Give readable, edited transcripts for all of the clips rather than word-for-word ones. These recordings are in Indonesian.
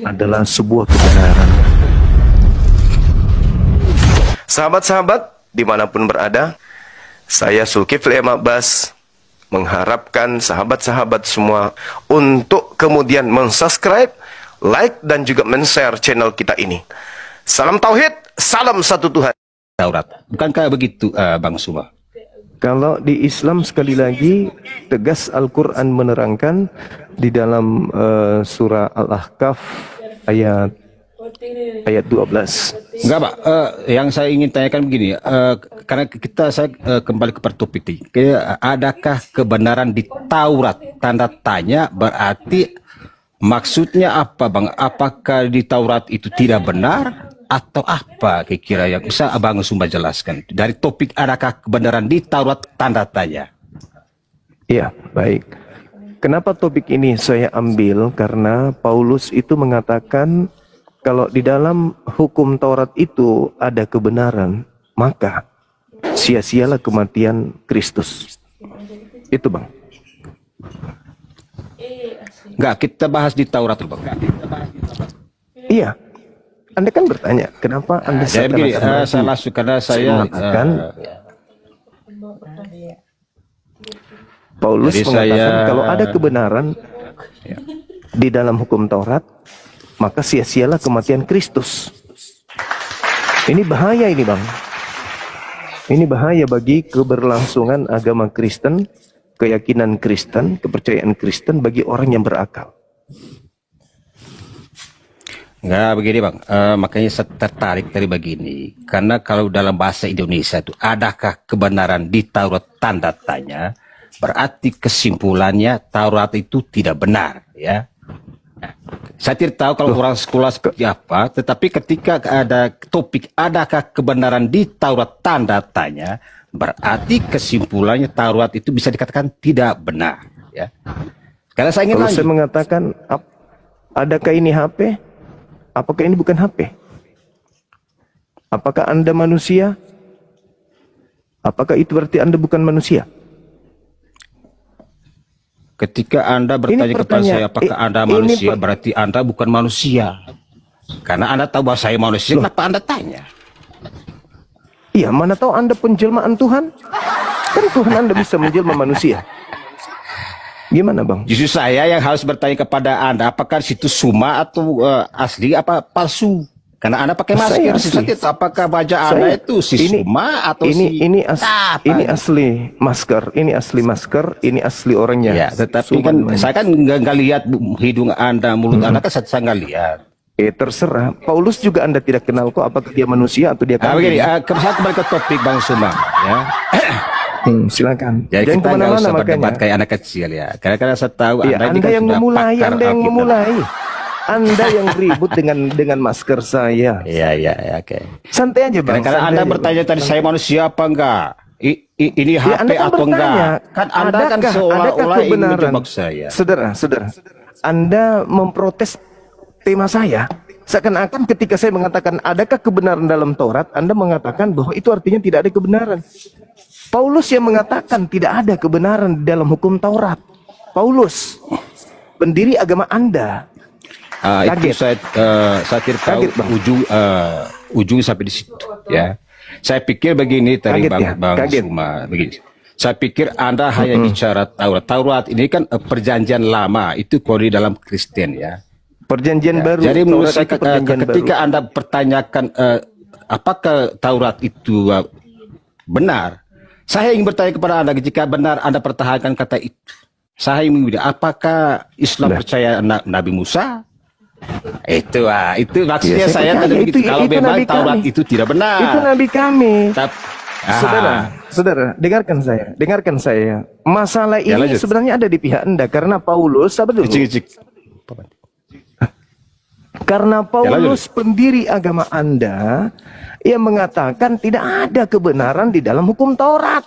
adalah sebuah kebenaran. Sahabat-sahabat, dimanapun berada, saya Zulkifli M. Abbas mengharapkan sahabat-sahabat semua untuk kemudian mensubscribe, like, dan juga men-share channel kita ini. Salam Tauhid, salam satu Tuhan. Taurat. Bukankah begitu, Bang Suma? Kalau di Islam sekali lagi tegas Al-Quran menerangkan di dalam surah Al-Ahqaf ayat 12. Enggak, Pak. Yang saya ingin tanyakan begini, karena saya kembali ke topik ini. Adakah kebenaran di Taurat? Tanda tanya berarti maksudnya apa, Bang? Apakah di Taurat itu tidak benar? Atau apa kira-kira yang bisa Abang Sumba jelaskan dari topik adakah kebenaran di Taurat tanda tanya? Iya, baik. Kenapa topik ini saya ambil? Karena Paulus itu mengatakan kalau di dalam hukum Taurat itu ada kebenaran, maka sia-sialah kematian Kristus. Itu, Bang. Enggak, kita bahas di Taurat, Bang. Iya. Anda kan bertanya, kenapa Anda saya begini, saya langsung karena saya mengatakan Paulus mengatakan kalau ada kebenaran di dalam hukum Taurat, maka sia-sialah kematian Kristus. Ini bahaya ini, Bang. Ini bahaya bagi keberlangsungan agama Kristen, keyakinan Kristen, kepercayaan Kristen bagi orang yang berakal. Enggak begini, Bang, makanya saya tertarik dari begini, karena kalau dalam bahasa Indonesia itu adakah kebenaran di Taurat tanda tanya, berarti kesimpulannya Taurat itu tidak benar, ya. Saya tidak tahu kalau orang sekolah seperti apa, tetapi ketika ada topik adakah kebenaran di Taurat tanda tanya, berarti kesimpulannya Taurat itu bisa dikatakan tidak benar, ya. Karena saya ingin lanjut. Saya mengatakan, adakah ini HP? Apakah ini bukan HP? Apakah Anda manusia? Apakah itu berarti Anda bukan manusia? Ketika Anda bertanya kepada saya apakah Anda manusia, berarti Anda bukan manusia. Karena Anda tahu bahwa saya manusia, kenapa Anda tanya? Iya, mana tahu Anda penjelmaan Tuhan? Kan Tuhan Anda bisa menjelma manusia. Gimana, Bang? Justru saya yang harus bertanya kepada Anda, apakah situ suma atau asli apa palsu? Karena Anda pakai masker, apakah wajah Anda itu suma atau ini asli masker, ini asli masker, ini asli orangnya. Ya, tetapi kan saya kan nggak lihat hidung Anda, mulut Anda kan saya nggak lihat. Terserah. Paulus juga Anda tidak kenal kok, apakah dia manusia atau dia kambing. Begini, saya kembali ke topik Bang Suma, ya. Silakan. Jadi kita nggak usah berdebat kayak anak kecil ya. Karena saya tahu Anda yang memulai, Anda yang ribut dengan masker saya. Iya, oke. Santai aja, Bang. Karena Anda bertanya tadi saya manusia apa enggak? Ini HP atau enggak? Kan Anda kan seolah-olah ingin menjebak saya. Saudara, Anda memprotes tema saya. Seakan-akan ketika saya mengatakan adakah kebenaran dalam Taurat, Anda mengatakan bahwa itu artinya tidak ada kebenaran. Paulus yang mengatakan tidak ada kebenaran dalam hukum Taurat. Paulus, pendiri agama Anda. Itu saya kira tahu ujung sampai di situ, ya. Saya pikir begini tadi Bang Suma, begini. Saya pikir Anda hanya bicara Taurat. Taurat ini kan perjanjian lama, itu kalau di dalam Kristen, ya. Perjanjian baru. Jadi menurut saya ketika Anda pertanyakan apakah Taurat itu benar, saya ingin bertanya kepada Anda, jika benar Anda pertahankan kata itu, saya ingin bertanya, apakah Islam percaya Nabi Musa? Itu maksudnya saya tadi begitu. Kalau memang Taurat itu tidak benar, itu Nabi kami. Saudara, dengarkan saya. Masalah ini sebenarnya ada di pihak Anda, karena Paulus, karena Paulus pendiri agama Anda, ia mengatakan tidak ada kebenaran di dalam hukum Taurat.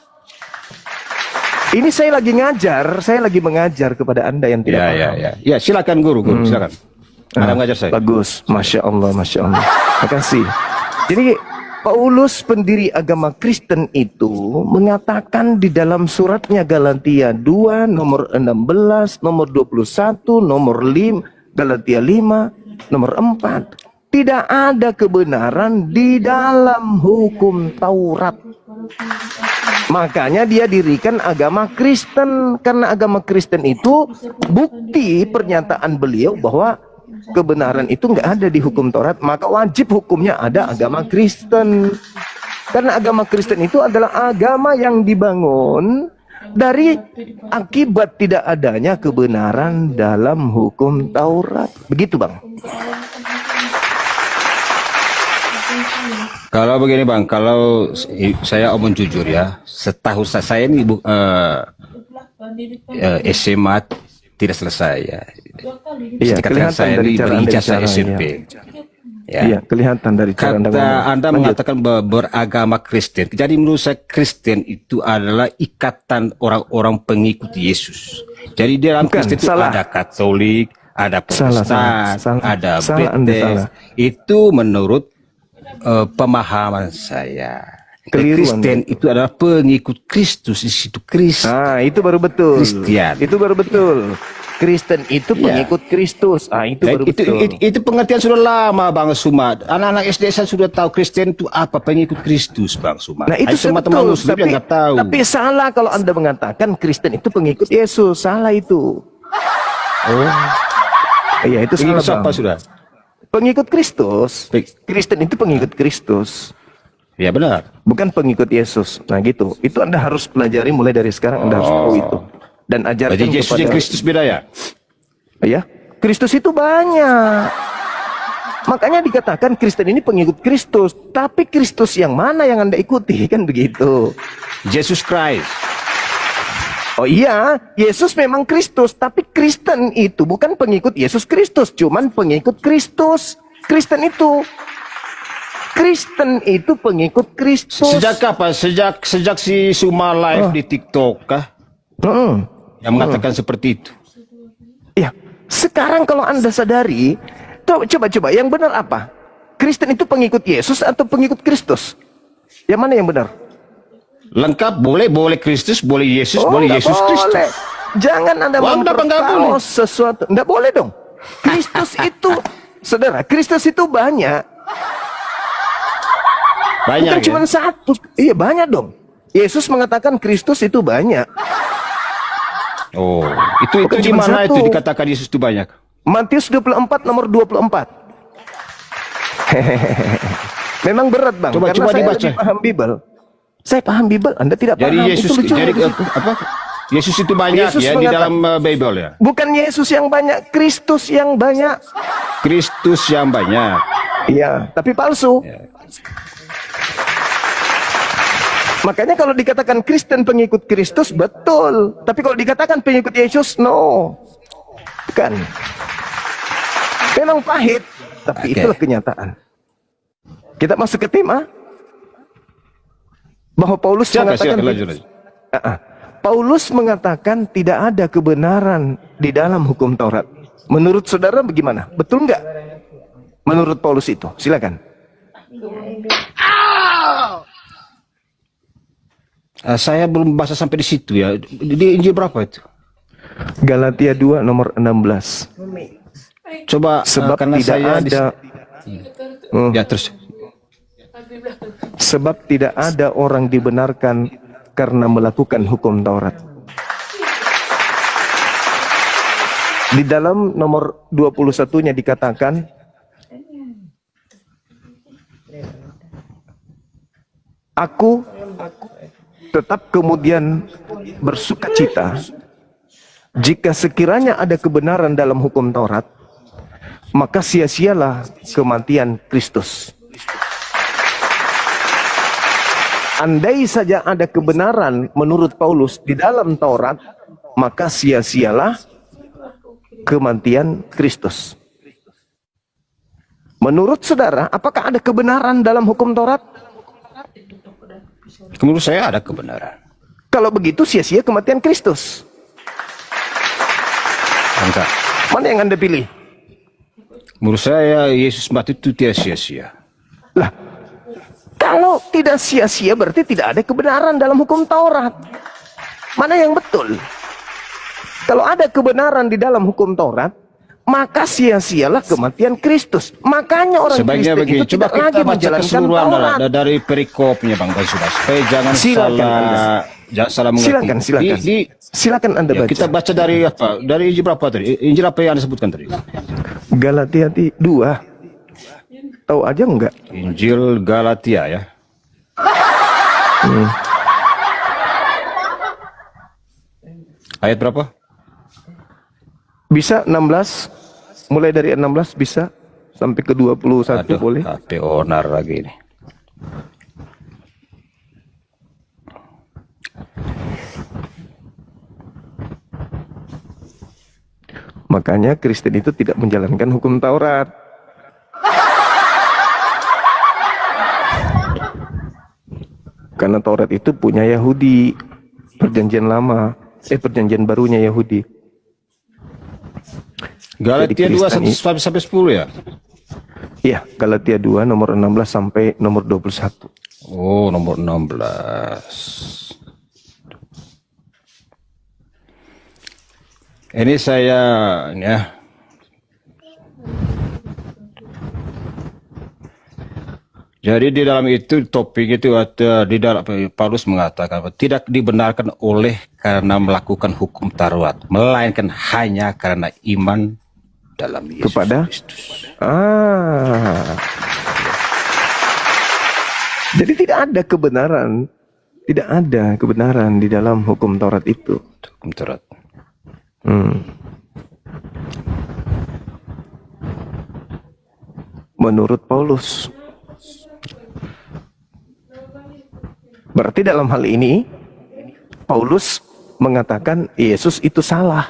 Ini saya lagi mengajar kepada Anda yang tidak paham. Ya, silakan guru, silakan. Anda mengajar saya. Bagus, Masya Allah. Makasih. Jadi Paulus pendiri agama Kristen itu mengatakan di dalam suratnya Galatia 2 nomor 16, nomor 21, nomor 5, Galatia 5, nomor 4. Tidak ada kebenaran di dalam hukum Taurat. Makanya dia dirikan agama Kristen. Karena agama Kristen itu bukti pernyataan beliau bahwa kebenaran itu nggak ada di hukum Taurat. Maka wajib hukumnya ada agama Kristen. Karena agama Kristen itu adalah agama yang dibangun dari akibat tidak adanya kebenaran dalam hukum Taurat. Begitu, Bang. Kalau begini Bang, kalau saya omong jujur ya, setahu saya ini SMA tidak selesai ya. Iya, kelihatan saya dari ini cara Anda berijazah bicara, SMP. Ya. Iya, kelihatan dari cara Anda ngomong. Anda Lanjut. mengatakan beragama Kristen. Jadi menurut saya Kristen itu adalah ikatan orang-orang pengikut Yesus. Jadi dalam Bukan, Kristen itu salah. ada Katolik, ada Salah, Protestan, salah. ada Salah, Anda Baptis. salah. Itu menurut pemahaman saya. Keliru Kristen itu adalah pengikut Kristus, di situ Kristus. Nah, itu baru betul. Kristian. Itu baru betul. Kristen itu pengikut Kristus. Ah, itu baru betul. Itu pengertian sudah lama Bang Suma. Anak-anak SD saya sudah tahu Kristen itu apa, pengikut Kristus Bang Suma. Nah, itu teman-teman betul. Muslim yang nggak tahu. Tapi salah kalau Anda mengatakan Kristen itu pengikut Yesus. Salah itu. Oh. Iya, itu salah, Pengikut siapa Bang. sudah? Pengikut Kristus. Kristen itu pengikut Kristus. Ya benar. Bukan pengikut Yesus. Nah, gitu. Itu Anda harus pelajari mulai dari sekarang. Anda harus tahu itu. Dan ajarkan Jadi Yesus kepada... dan Kristus beda ya? Ya, Kristus itu banyak. Makanya dikatakan Kristen ini pengikut Kristus. Tapi Kristus yang mana yang Anda ikuti? Kan begitu. Jesus Christ. Oh iya, Yesus memang Kristus. Tapi Kristen itu bukan pengikut Yesus Kristus. Cuman pengikut Kristus. Kristen itu pengikut Kristus. Sejak kapan? Sejak si Suma live di TikTok kah? Yang mengatakan seperti itu. Ya, sekarang kalau Anda sadari, coba yang benar apa? Kristen itu pengikut Yesus atau pengikut Kristus? Yang mana yang benar? Lengkap, boleh Kristus, boleh Yesus, boleh nggak Yesus Kristus. boleh. Jangan Anda Kenapa nggak boleh? mempertaruh sesuatu. Nggak boleh dong. Kristus itu, saudara, Kristus itu banyak. Banyak Bukan ya? cuma satu. Iya, banyak dong. Yesus mengatakan Kristus itu banyak. Oh, itu Bukan di cuma mana satu. itu dikatakan Yesus itu banyak? Matius 24 nomor 24. Memang berat, Bang. Coba karena saya dibaca. lebih paham Bible. Saya paham Bible, Anda tidak Jadi paham. Yesus, Itu lucu jadi di situ. apa? Yesus itu banyak Yesus ya di dalam Bible ya. Bukan Yesus yang banyak, Kristus yang banyak. Kristus yang banyak. Iya, tapi palsu. Makanya kalau dikatakan Kristen pengikut Kristus, betul. Tapi kalau dikatakan pengikut Yesus, no. Bukan. Memang pahit, tapi itulah kenyataan. Kita masuk ke tema. Bahwa Paulus mengatakan... lanjut. Paulus mengatakan tidak ada kebenaran di dalam hukum Taurat. Menurut saudara bagaimana? Betul nggak? Menurut Paulus itu, silakan. Saya belum baca sampai di situ ya. Di Injil berapa itu? Galatia 2 nomor 16. Coba Sebab karena tidak saya ada ya terus. sebab tidak ada orang dibenarkan karena melakukan hukum Taurat. Di dalam nomor 21-nya dikatakan aku tetap kemudian bersukacita jika sekiranya ada kebenaran dalam hukum Taurat, maka sia-sialah kematian Kristus. Andai saja ada kebenaran menurut Paulus di dalam Taurat, maka sia-sialah kematian Kristus. Menurut saudara, apakah ada kebenaran dalam hukum Taurat? Menurut saya ada kebenaran. Kalau begitu sia-sia kematian Kristus. Enggak. Mana yang Anda pilih? Menurut saya Yesus mati itu tidak sia-sia. Lah, kalau tidak sia-sia berarti tidak ada kebenaran dalam hukum Taurat. Mana yang betul? Kalau ada kebenaran di dalam hukum Taurat, maka sia-sialah kematian Kristus. Makanya orang Sebaiknya Kristen begini, itu coba tidak lagi kita baca menjalankan keseluruhan Taurat. dari perikopnya Bang Sudah, supaya jangan salah mengerti. Silakan Anda baca. Kita baca dari apa? Dari Injil berapa tadi? Injil apa yang Anda sebutkan tadi? Galatia 2. Tahu aja enggak? Injil Galatia ya. Ayat berapa? Bisa 16, mulai dari 16 bisa sampai ke 21. Aduh, boleh. HP onar lagi ini. Makanya Kristen itu tidak menjalankan hukum Taurat. Karena Taurat itu punya Yahudi, perjanjian lama, perjanjian barunya Yahudi. Galatia 2 sampai 10 ya? Iya, Galatia 2 nomor 16 sampai nomor 21. Oh, nomor 16. Ini saya ya. Jadi di dalam itu topik itu ada di dalam Paulus mengatakan tidak dibenarkan oleh karena melakukan hukum Taurat, melainkan hanya karena iman dalam Yesus kepada Kristus. Jadi tidak ada kebenaran di dalam hukum Taurat itu. Hukum Taurat. Menurut Paulus. Berarti dalam hal ini Paulus mengatakan Yesus itu salah.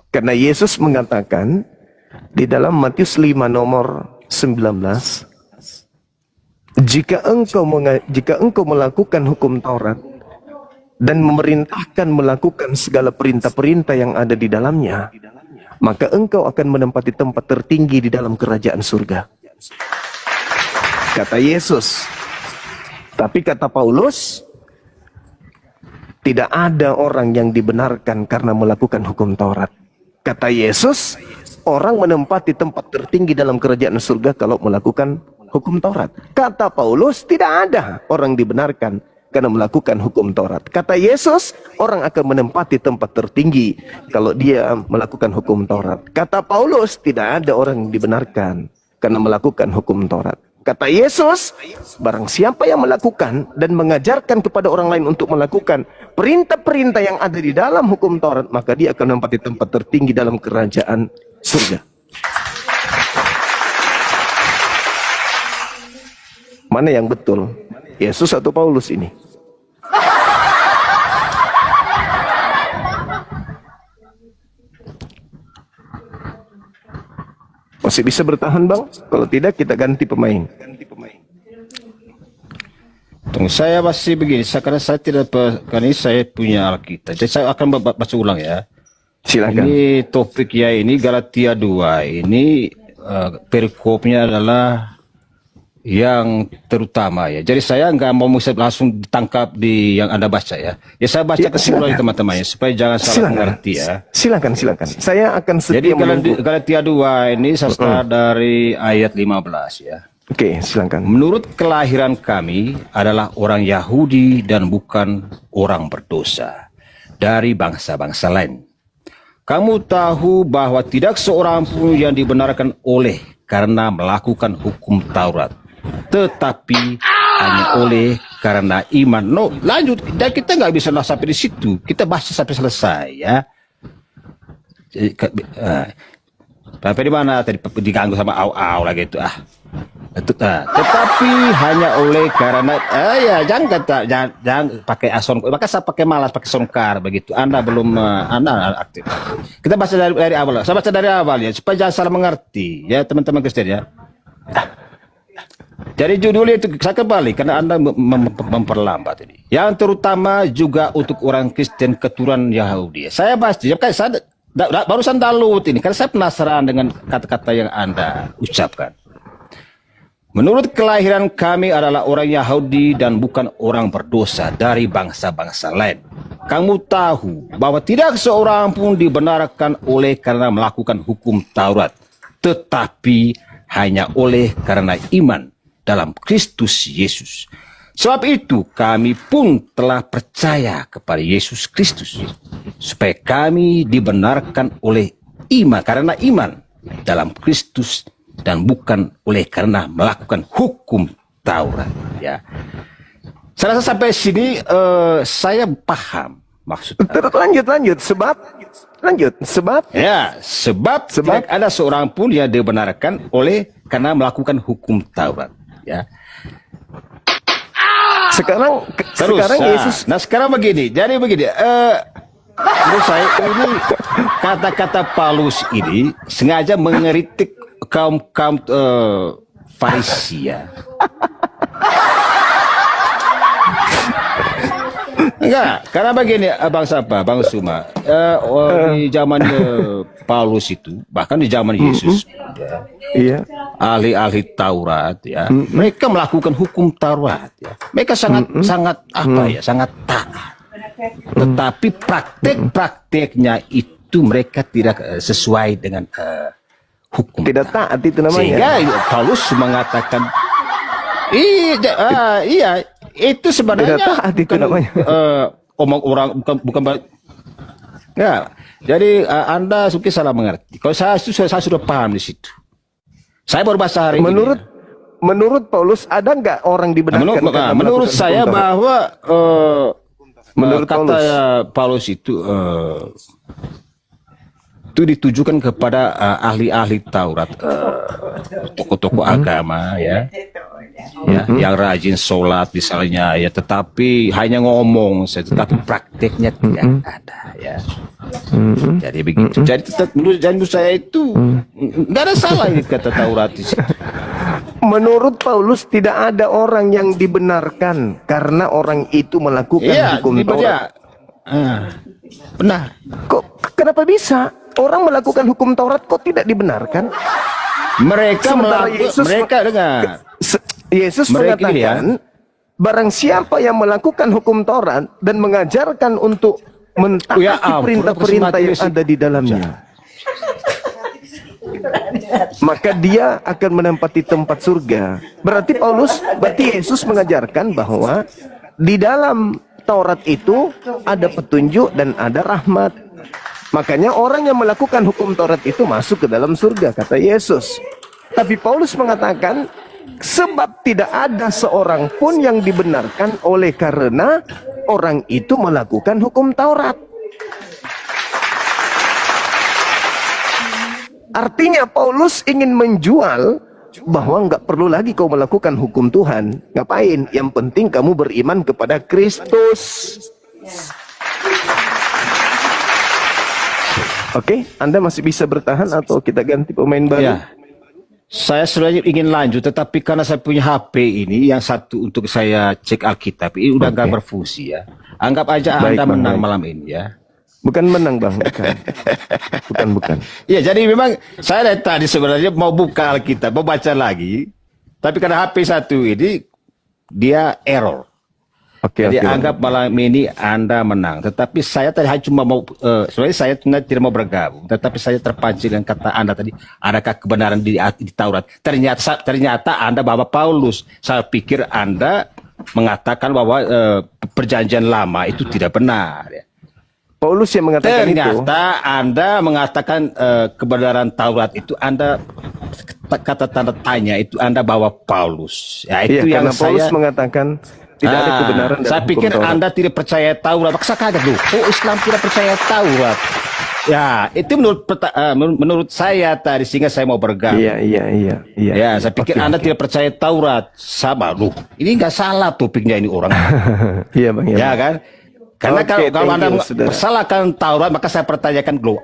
Karena Yesus mengatakan di dalam Matius 5 nomor 19, jika engkau melakukan hukum Taurat dan memerintahkan melakukan segala perintah-perintah yang ada di dalamnya, maka engkau akan menempati tempat tertinggi di dalam kerajaan surga. Kata Yesus. Tapi kata Paulus, tidak ada orang yang dibenarkan karena melakukan hukum Taurat. Kata Yesus, orang menempati tempat tertinggi dalam kerajaan surga kalau melakukan hukum Taurat. Kata Paulus, tidak ada orang dibenarkan karena melakukan hukum Taurat. Kata Yesus, orang akan menempati tempat tertinggi kalau dia melakukan hukum Taurat. Kata Paulus, tidak ada orang dibenarkan karena melakukan hukum Taurat. Kata Yesus, barang siapa yang melakukan dan mengajarkan kepada orang lain untuk melakukan perintah-perintah yang ada di dalam hukum Taurat, maka dia akan menempati tempat tertinggi dalam kerajaan surga. Mana yang betul? Yesus atau Paulus ini? Masih bisa bertahan, Bang? Kalau tidak, kita ganti pemain. Tunggu, saya masih begini, karena saya tidak, karena ini saya punya Alkitab. Jadi saya akan baca ulang ya. Silakan. Ini topik ya, ini Galatia 2. Ini perikopnya adalah yang terutama ya. Jadi saya nggak mau langsung ditangkap di yang Anda baca ya. Ya saya baca kesimpulan teman-teman ya, supaya jangan salah mengerti ya. Silakan. Saya akan setia menunggu. Jadi Galatia 2 ini saya start dari ayat 15 ya. Oke, silakan. Menurut kelahiran kami adalah orang Yahudi dan bukan orang berdosa dari bangsa-bangsa lain. Kamu tahu bahwa tidak seorang pun yang dibenarkan oleh karena melakukan hukum Taurat, tetapi hanya oleh karena iman. No, lanjut. Dan kita nggak bisa sampai di situ. Kita baca sampai selesai ya. Sampai di mana tadi diganggu sama au lagi itu tetapi hanya oleh karena ya jangan pakai ason, maka saya pakai malas pakai sonkar begitu. Anda belum Anda aktif. Kita baca dari awal. Saya baca dari awal ya supaya jangan salah mengerti ya teman-teman Kristen ya. Jadi judulnya itu saya kembali karena Anda memperlambat ini. Yang terutama juga untuk orang Kristen keturunan Yahudi. Saya baca, saya barusan download ini karena saya penasaran dengan kata-kata yang Anda ucapkan. Menurut kelahiran kami adalah orang Yahudi dan bukan orang berdosa dari bangsa-bangsa lain. Kamu tahu bahwa tidak seorang pun dibenarkan oleh karena melakukan hukum Taurat, tetapi hanya oleh karena iman dalam Kristus Yesus. Sebab itu kami pun telah percaya kepada Yesus Kristus, supaya kami dibenarkan oleh iman, karena iman dalam Kristus dan bukan oleh karena melakukan hukum Taurat. Ya, saya rasa sampai sini saya paham maksudnya. Lanjut. Sebab. Ya, sebab tidak ada seorang pun yang dibenarkan oleh karena melakukan hukum Taurat. Ya. Sekarang Yesus. Nah sekarang begini. Jadi begini. Menurut saya ini kata-kata Paulus ini sengaja mengeritik kaum Farisi, ya. Enggak, karena begini Bang Suma, di zaman Paulus itu, bahkan di zaman Yesus, Iya. ahli-ahli Taurat, ya, mereka melakukan hukum Taurat, ya. Mereka sangat taat. Tetapi praktek-prakteknya itu mereka tidak sesuai dengan hukum. Tidak taat itu namanya. Sehingga Paulus mengatakan, iya, itu sebenarnya tidak taat itu namanya. Omong orang bukan. Ya, jadi Anda mungkin salah mengerti. Kalau saya sudah paham di situ. Saya baru bahasa hari ini. Menurut Paulus ada nggak orang dibenarkan? Menurut saya bahwa menurut kata Paulus itu ditujukan kepada ahli-ahli Taurat, tokoh-tokoh agama, ya, yang rajin sholat misalnya, ya, tetapi hanya ngomong, tetapi prakteknya tidak ada, ya. Jadi begitu. Jadi menurut saya itu nggak ada salah ini kata Taurat di situ. Menurut Paulus tidak ada orang yang dibenarkan karena orang itu melakukan hukum Taurat. Benar. Kenapa bisa? Orang melakukan hukum Taurat kok tidak dibenarkan? Yesus mengatakan, barang siapa yang melakukan hukum Taurat dan mengajarkan untuk mentaati perintah-perintah yang ada di dalamnya, maka dia akan menempati tempat surga. Berarti Yesus mengajarkan bahwa di dalam Taurat itu ada petunjuk dan ada rahmat. Makanya orang yang melakukan hukum Taurat itu masuk ke dalam surga, kata Yesus. Tapi Paulus mengatakan, sebab tidak ada seorang pun yang dibenarkan oleh karena orang itu melakukan hukum Taurat. Artinya Paulus ingin menjual bahwa nggak perlu lagi kau melakukan hukum Tuhan. Ngapain? Yang penting kamu beriman kepada Kristus. Oke, Anda masih bisa bertahan atau kita ganti pemain baru? Ya. Saya sebenarnya ingin lanjut, tetapi karena saya punya HP ini yang satu untuk saya cek Alkitab, ini udah nggak berfungsi, ya. Anggap aja Anda menang malam ini, ya. Bukan menang, Bang. Bukan. Ya, jadi memang saya dari tadi sebenarnya mau buka Alkitab, mau baca lagi, tapi karena HP satu ini dia error. Jadi anggap malam ini Anda menang. Tetapi saya tadi cuma mau, sebenarnya saya tidak mau bergabung. Tetapi saya terpancing dengan kata Anda tadi, adakah kebenaran di Taurat? Ternyata Anda bawa Paulus. Saya pikir Anda mengatakan bahwa perjanjian lama itu tidak benar. Ya. Paulus yang mengatakan ternyata itu. Anda mengatakan kebenaran Taurat itu Anda, kata tanda tanya itu Anda bawa Paulus. Ya, itu yang Paulus mengatakan tidak ada kebenaran dalam saya pikir Taurat. Anda tidak percaya Taurat. Maka saya kaget loh. Oh, Islam tidak percaya Taurat. Ya, itu menurut saya tadi, sehingga saya mau bergabung. Iya. Ya, saya pikir Anda tidak percaya Taurat. Sama loh. Ini nggak salah topiknya ini orang. Iya, Bang. Ya kan? Karena kalau Anda persalahkan Taurat, maka saya pertanyakan loh,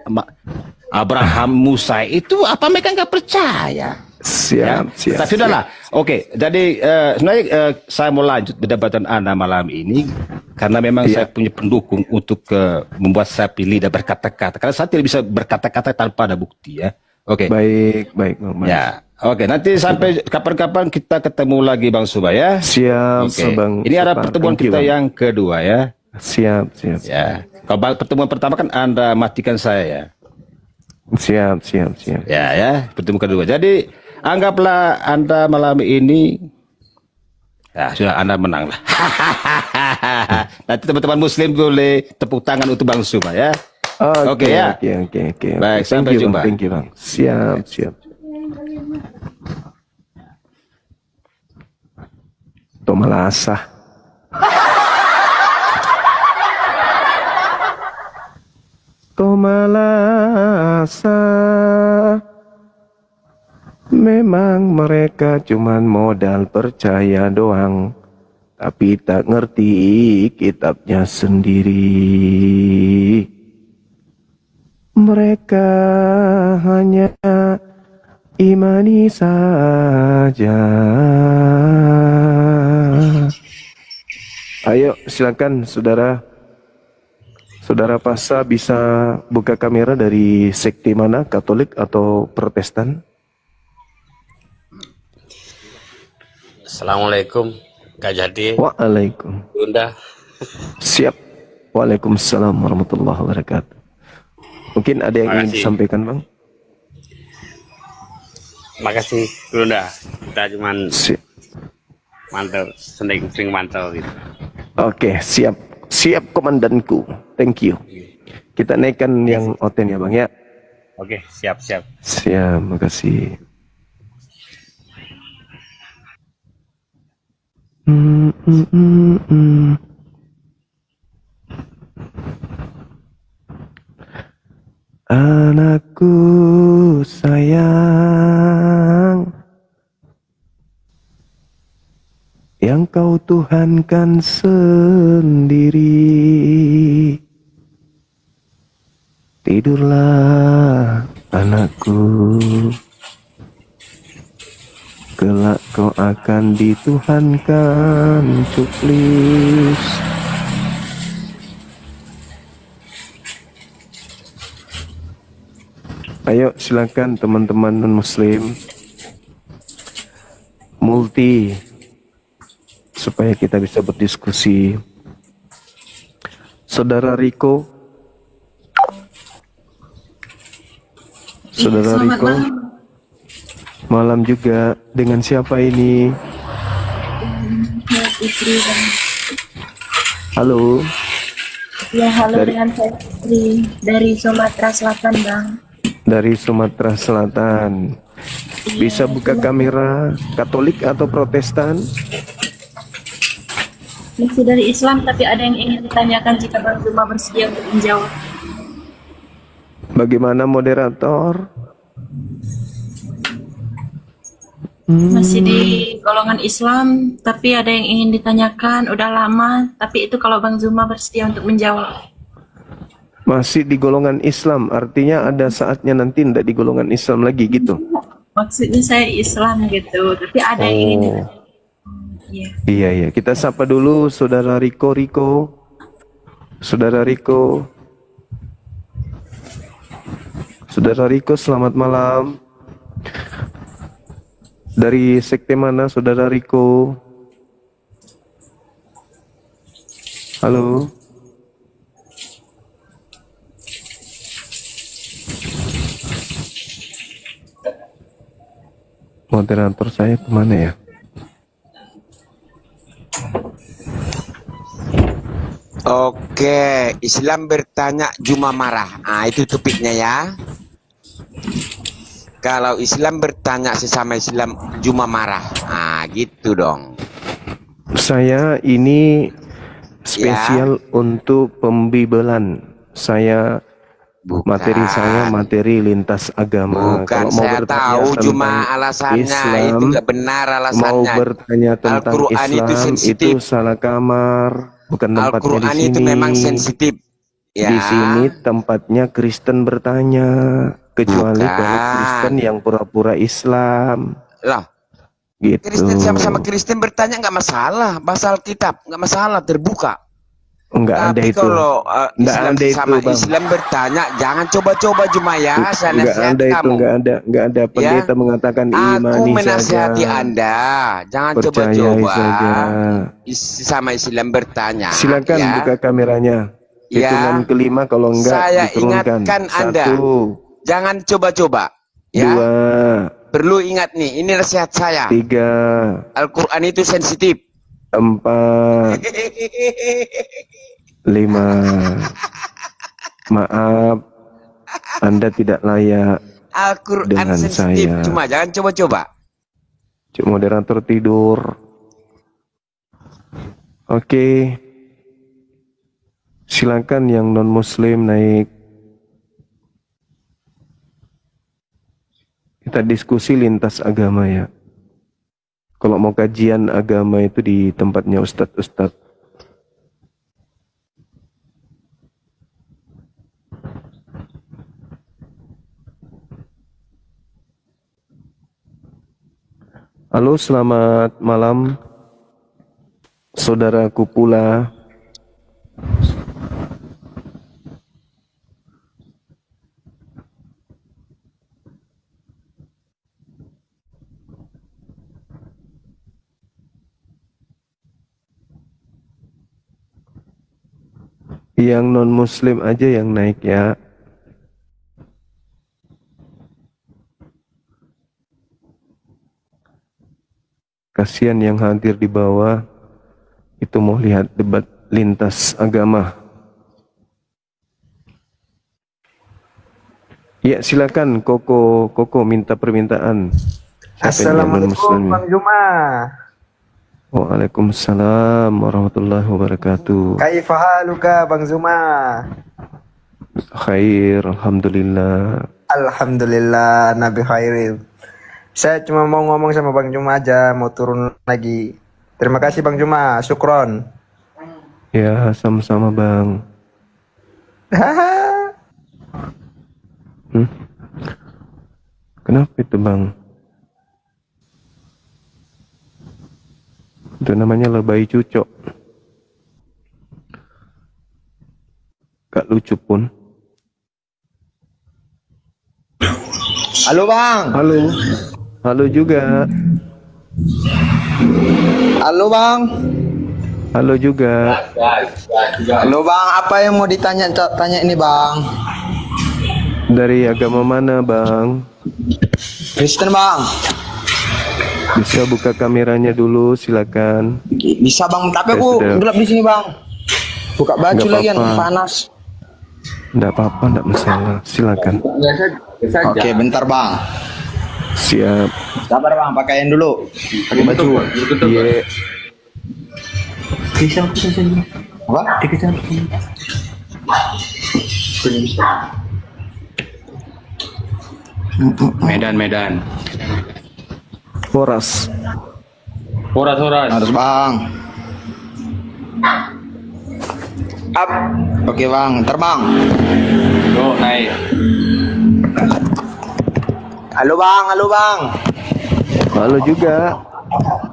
Abraham, Musa itu apa mereka nggak percaya? Siap. Tapi sudahlah. Oke, jadi sebenarnya saya mau lanjut perdebatan Anda malam ini karena memang saya punya pendukung untuk membuat saya pilih dan berkata-kata. Karena saya tidak bisa berkata-kata tanpa ada bukti, ya. Oke. Baik, baik Bang Mas. Ya. Oke, nanti sampai kapan-kapan kita ketemu lagi Bang Suba ya. Siap, Oke. Bang Ini ada Supar. pertemuan Thank you, kita Bang. yang kedua ya. Siap, siap. Ya. Kalau pertemuan pertama kan Anda matikan saya ya. Siap, siap, siap. Ya, ya, pertemuan kedua. Jadi anggaplah Anda malam ini, ya sudah Anda menang lah. Nanti teman-teman Muslim boleh tepuk tangan untuk Bang Suba ya. Oke, ya. Oke. Baik, Thank sampai you, jumpa. Bang. Thank you, Bang. Siap, siap. Tomalasa. Tomalasa. Memang mereka cuman modal percaya doang, tapi tak ngerti kitabnya sendiri. Mereka hanya imani saja. Ayo silakan saudara. Saudara Pasa bisa buka kamera dari sekte mana? Katolik atau Protestan? Assalamualaikum Kak Jadi, Waalaikum. Bunda. Siap. Waalaikumsalam warahmatullahi wabarakatuh. Mungkin ada yang ingin Makasih. disampaikan, Bang? Makasih Bunda. Kita cuman Siap. mantau, sering mantau gitu. Oke, siap. Siap komandanku. Thank you. Kita naikkan yang oten ya, Bang ya. Oke, siap. Siap, makasih. Mm, mm, mm, mm. Anakku sayang, yang kau tuhankan sendiri. Tidurlah anakku, kelak kau akan dituhankan, cuklis. Ayo silakan teman-teman non-muslim multi supaya kita bisa berdiskusi. Saudara Riko, Saudara Riko, malam juga. Dengan siapa ini? Halo. Ya, halo, Dari- dengan saya Putri dari Sumatera Selatan, Bang. Dari Sumatera Selatan. Bisa buka kamera, Katolik atau Protestan? Masih dari Islam, tapi ada yang ingin ditanyakan jika Bang Zuma bersedia untuk menjawab. Bagaimana moderator? Masih di golongan Islam, tapi ada yang ingin ditanyakan, udah lama, tapi itu kalau Bang Zuma bersedia untuk menjawab. Masih di golongan Islam, artinya ada saatnya nanti tidak di golongan Islam lagi gitu. Maksudnya saya Islam gitu, tapi ada yang ingin ditanyakan. Iya. Iya, kita sapa dulu Saudara Riko. Saudara Riko. Saudara Riko, selamat malam. Dari sekte mana Saudara Riko? Halo. Moderator saya kemana ya? Oke, Islam bertanya Juma marah. Ah, itu topiknya ya. Kalau Islam bertanya sesama Islam Juma marah. Ah, gitu dong. Saya ini spesial untuk pembibelan. Saya Bukan. materi saya materi lintas agama. Bukan, Kalau mau saya bertanya tahu tentang cuma alasannya Islam, itu nggak benar mau alasannya. bertanya tentang Al-Quran itu Islam sensitif. itu salah kamar, bukan tempatnya di Al-Quran sini. itu memang sensitif. Ya. Di sini tempatnya Kristen bertanya, kecuali Bukan. kalau Kristen yang pura-pura Islam, Lah, gitu. Kristen sama-sama Kristen bertanya nggak masalah. Bahasa Alkitab nggak masalah, terbuka. Enggak ada Tapi itu. kalau Enggak Islam ada itu, sama Bang. Islam bertanya, jangan coba-coba cuma ya. Saya Enggak nasihat ada itu, kamu. enggak ada. Pendeta mengatakan Aku imani menasihati saja. Anda, jangan Percayai coba-coba saja. sama Islam bertanya. Silakan ya. buka kameranya. Ya. Hitungan kelima kalau enggak Saya diturunkan. ingatkan Anda, 1, jangan coba-coba. Ya. 2, Perlu ingat nih, ini nasihat saya. 3, Al-Quran itu sensitif. 4, 5. Maaf, Anda tidak layak. Al-Quran Dengan sensitif, saya. cuma jangan coba-coba. Cuk moderator tidur. Oke. Silakan yang non muslim naik. Kita diskusi lintas agama ya. Kalau mau kajian agama itu di tempatnya ustadz-ustadz. Halo, selamat malam, saudaraku pula. Yang non muslim aja yang naik ya. Kasihan yang hadir di bawah itu mau lihat debat lintas agama. Ya silakan Koko minta permintaan. Siapa yang Assalamualaikum Bang Juma. Waalaikumsalam warahmatullahi wabarakatuh. Kaifa haluka Bang Juma? Khair, alhamdulillah. Alhamdulillah Nabi khairin. Saya cuma mau ngomong sama Bang Juma aja, mau turun lagi. Terima kasih Bang Juma, syukron. Ya, sama-sama Bang. Kenapa itu Bang? Itu namanya lebay cucok. Gak lucu pun. Halo Bang. Halo juga. Halo Bang. Halo juga. Halo Bang, apa yang mau tanya ini Bang? Dari agama mana Bang? Kristen Bang. Bisa buka kameranya dulu, silakan. Bisa Bang, tapi Ya, aku sudah. gelap di sini Bang. Buka baju Nggak lagi apa-apa. panas. Enggak apa-apa, enggak masalah. Silakan. Oke, bentar Bang. Siap. Sabar Bang, pakaiin dulu. Pakai baju. Iya. Apa? Medan. Horas. Harus Bang. Up. Oke Bang, terbang. Go, naik. Halo Bang. Halo juga.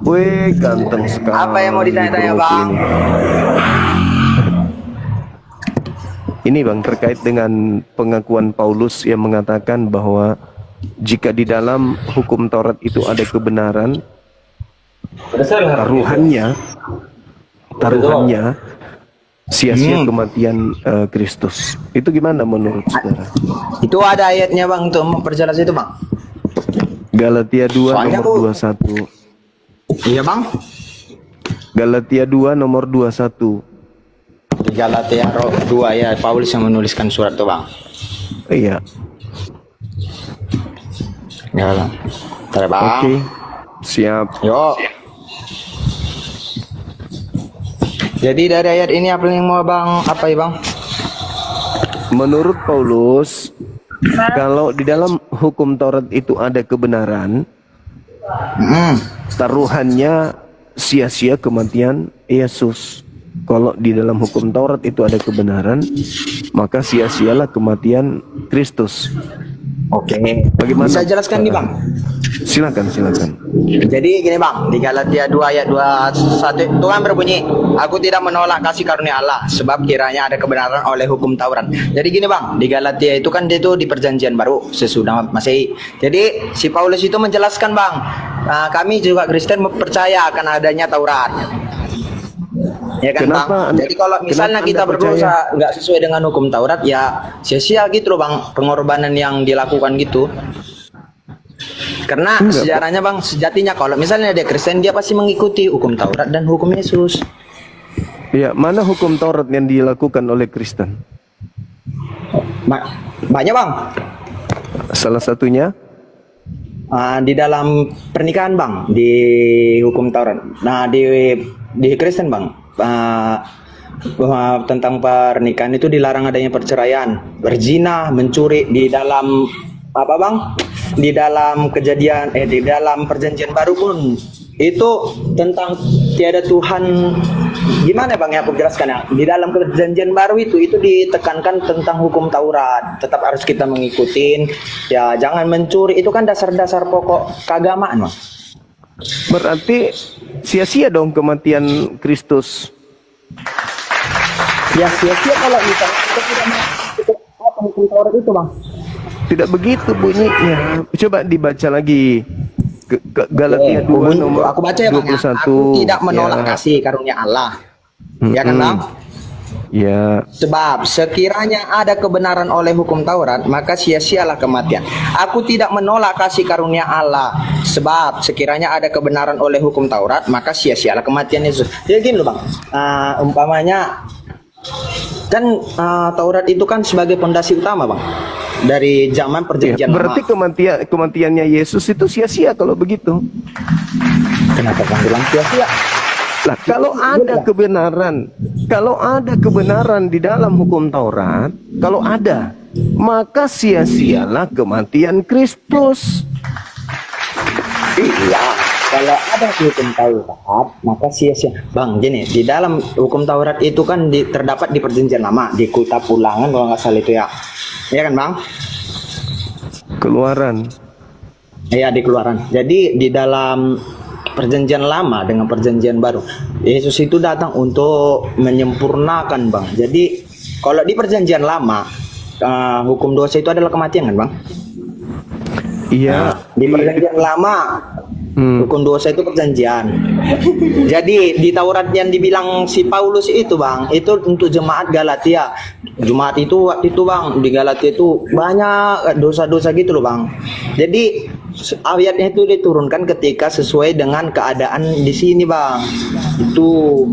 Wih, ganteng sekali. Apa yang mau ditanya-tanya, bro, Bang? Ini Bang, terkait dengan pengakuan Paulus yang mengatakan bahwa jika di dalam hukum Taurat itu ada kebenaran, taruhannya sia-sia kematian Kristus. Itu gimana menurut saudara? Itu ada ayatnya Bang untuk memperjelas itu Bang. Galatia 2 Soalnya nomor aku- 21. Iya Bang. Galatia 2 nomor 21. Di Galatia 2 ya, Paulus yang menuliskan surat itu Bang. Iya. Ya Bang. Bentar, Bang. Oke. Siap. Yuk. Jadi dari ayat ini apa yang mau Bang? Apa ya Bang? Menurut Paulus, kalau di dalam hukum Taurat itu ada kebenaran, taruhannya sia-sia kematian Yesus. Kalau di dalam hukum Taurat itu ada kebenaran, maka sia-sialah kematian Kristus. Oke. Bagaimana? Bisa jelaskan nih Bang? Silakan. Jadi gini bang, di Galatia 2 ayat 21 Tuhan berbunyi, aku tidak menolak kasih karunia Allah, sebab kiranya ada kebenaran oleh hukum Taurat. Jadi gini bang, di Galatia itu kan dia itu di perjanjian baru sesudah Masehi. Jadi si Paulus itu menjelaskan bang, kami juga Kristen percaya akan adanya Taurat. Ya kan Kenapa bang? Jadi kalau misalnya kenapa kita Anda berdosa nggak sesuai dengan hukum Taurat, ya sia-sia gitu loh bang, pengorbanan yang dilakukan gitu. Karena Enggak, sejarahnya bang, sejatinya kalau misalnya dia Kristen, dia pasti mengikuti hukum Taurat dan hukum Yesus. Ya, mana hukum Taurat yang dilakukan oleh Kristen? Banyak bang. Salah satunya Di dalam pernikahan bang, di hukum Taurat. Nah di Kristen bang, bahwa tentang pernikahan itu dilarang adanya perceraian, berzina, mencuri. Di dalam apa bang? Di dalam di dalam perjanjian baru pun itu tentang tiada Tuhan. Gimana bang ya aku jelaskan ya? Di dalam perjanjian baru itu ditekankan tentang hukum Taurat. Tetap harus kita mengikutin. Ya jangan mencuri. Itu kan dasar-dasar pokok keagamaan bang. berarti sia-sia dong kematian Kristus. Ya sia-sia kalau misalnya kita tidak mengikuti apa hukum Taurat itu bang. Tidak begitu bunyinya. Coba dibaca lagi. Galatia 2 nomor aku baca ya bang 21. ya. Aku tidak menolak Ya. kasih karunia Allah. Ya kan bang? Ya. Sebab sekiranya ada kebenaran oleh hukum Taurat, maka sia-sialah kematian. Aku tidak menolak kasih karunia Allah. Sebab sekiranya ada kebenaran oleh hukum Taurat, maka sia-sialah kematian Yesus. Jadi gini loh bang, umpamanya kan Taurat itu kan sebagai pondasi utama bang dari zaman perjanjian lama. Berarti kematiannya Yesus itu sia-sia kalau begitu. Kenapa bang bilang sia-sia? Lah, kalau ada kebenaran di dalam hukum Taurat, kalau ada, maka sia-sialah kematian Kristus. Iya, kalau ada hukum Taurat, maka sia-sia. Bang, gini, di dalam hukum Taurat itu kan terdapat di perjanjian lama, di Kitab Ulangan kalau nggak salah itu ya. Iya kan, Bang? Keluaran. Iya, di Keluaran. Jadi di dalam perjanjian lama dengan perjanjian baru, Yesus itu datang untuk menyempurnakan, Bang. Jadi kalau di perjanjian lama, hukum dosa itu adalah kematian kan, Bang? Iya. Di perjanjian lama hukum dosa itu perjanjian. Jadi di Taurat yang dibilang si Paulus itu bang, itu untuk jemaat Galatia. Jemaat itu waktu itu bang di Galatia itu banyak dosa-dosa gitu loh bang. Jadi ayatnya itu diturunkan ketika sesuai dengan keadaan di sini bang. Itu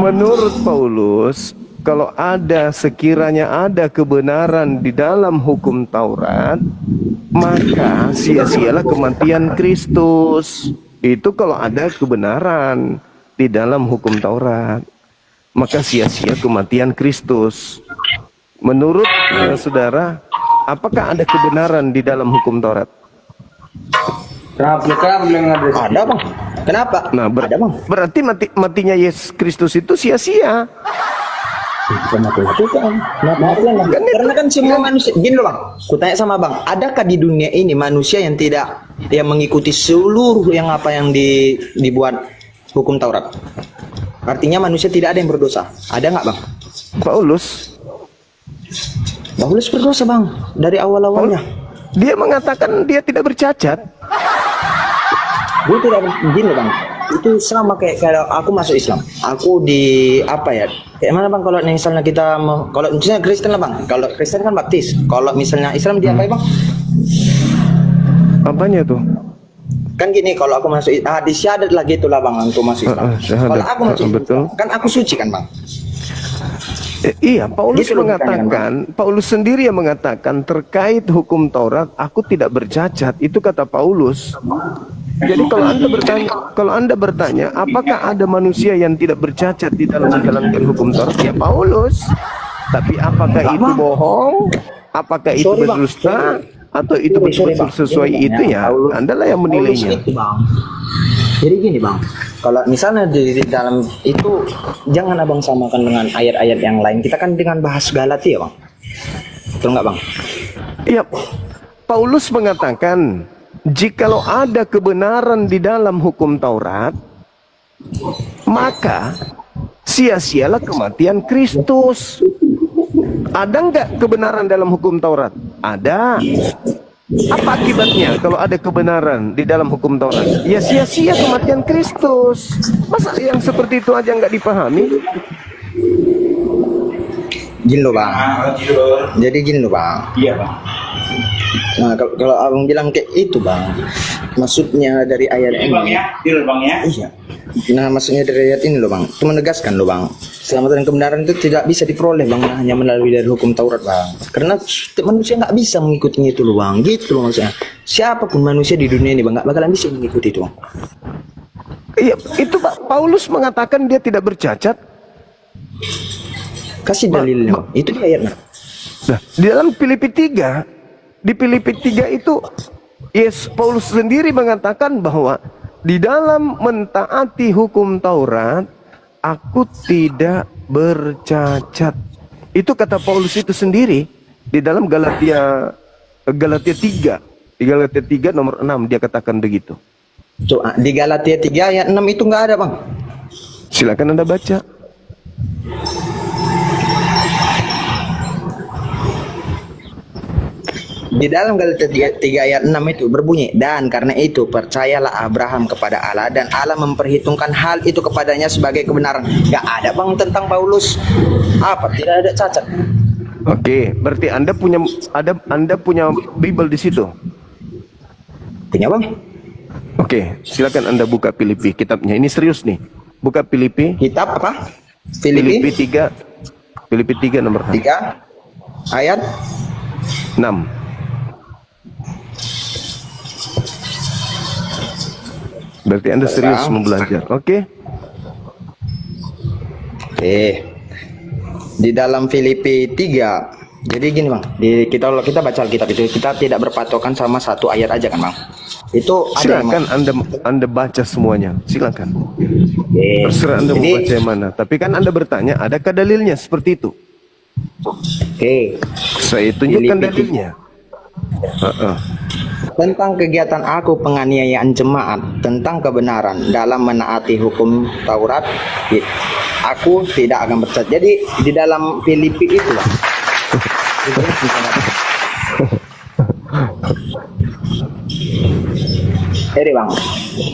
menurut Paulus, kalau sekiranya ada kebenaran di dalam hukum Taurat, maka sia-sialah kematian Kristus. Itu kalau ada kebenaran di dalam hukum Taurat, maka sia-sia kematian Kristus. Menurut saudara, apakah ada kebenaran di dalam hukum Taurat? ada bang. Kenapa? Nah, ada bang. berarti matinya Yesus Kristus itu sia-sia. Karena kan semua manusia gini loh bang, ku tanya sama bang, adakah di dunia ini manusia yang tidak mengikuti seluruh yang dibuat hukum Taurat? Artinya manusia tidak ada yang berdosa. Ada nggak bang? Paulus berdosa bang dari awal-awalnya. Dia mengatakan dia tidak bercacat. Dia tidak begini bang. Itu sama kayak kalau aku masuk Islam, aku di apa ya? Kayak mana bang kalau misalnya kita kalau misalnya Kristen lah bang. Kalau Kristen kan baptis. Kalau misalnya Islam dia apa ya bang? Apanya tuh? Kan gini, kalau aku masuk disyahadat lah gitulah bang untuk masuk Islam. Syahadat. Kalau aku masuk betul. kan aku suci kan bang. Iya, Paulus Gitu loh mengatakan, Paulus sendiri yang mengatakan terkait hukum Taurat, aku tidak bercacat. Itu kata Paulus. Jadi kalau anda bertanya, apakah ada manusia yang tidak bercacat di dalam menjalankan hukum Taurat? Ya Paulus. Tapi apakah itu bohong? Apakah itu berdusta? Atau itu betul sesuai itu ya? Anda lah yang menilainya. Jadi gini bang, kalau misalnya di dalam itu jangan abang samakan dengan ayat-ayat yang lain. Kita kan dengan bahas Galatia bang, betul nggak bang? Iya. Paulus mengatakan, jikalau ada kebenaran di dalam hukum Taurat, maka sia-sialah kematian Kristus. Ada nggak kebenaran dalam hukum Taurat? Ada. Apa akibatnya kalau ada kebenaran di dalam hukum Taurat? Ya sia-sia kematian Kristus. Masa yang seperti itu aja nggak dipahami? Gini loh bang. Jadi gini loh bang. Iya bang. Nah kalau abang bilang kayak itu bang, maksudnya dari ayat ini. Deal bang ya. Iya. Nah maksudnya dari ayat ini loh bang, itu menegaskan loh bang, keselamatan dan kebenaran itu tidak bisa diperoleh bang hanya melalui dari hukum Taurat bang. Karena manusia nggak bisa mengikuti itu loh bang, gitu loh maksudnya. Siapapun manusia di dunia ini bang nggak bakalan bisa mengikuti itu bang. Iya, itu Pak Paulus mengatakan dia tidak bercacat. Kasih dalilnya bang. Itu di ayatnya. Nah, di dalam Filipi 3, di Filipi 3 itu Yes, Paulus sendiri mengatakan bahwa di dalam mentaati hukum Taurat, aku tidak bercacat. Itu kata Paulus itu sendiri di dalam Galatia 3. Di Galatia 3 nomor 6 dia katakan begitu. Coba di Galatia 3 ayat 6 itu nggak ada bang. Silakan Anda baca. Di dalam Galatia 3 ayat 6 itu berbunyi, dan karena itu percayalah Abraham kepada Allah dan Allah memperhitungkan hal itu kepadanya sebagai kebenaran. Gak ada bang tentang Paulus apa tidak ada cacat. Oke, berarti Anda punya Bible di situ. Punya bang. Oke, silakan Anda buka Filipi kitabnya. Ini serius nih. Buka Filipi. Kitab apa? Filipi 3. Filipi 3 nomor 3 ayat 6. Berarti Anda serius mau belajar. Oke. Di dalam Filipi 3. Jadi gini bang, kita baca Alkitab itu kita tidak berpatokan sama satu ayat aja kan bang. Itu ada silakan Anda baca semuanya. Silakan. Terserah Anda mau baca yang mana. Tapi kan Anda bertanya, adakah dalilnya seperti itu? Saya tunjukkan dalilnya. Tentang kegiatan aku penganiayaan jemaat, tentang kebenaran dalam menaati hukum Taurat, aku tidak akan bercacat. Jadi di dalam Filipi itu bang. Jadi bang,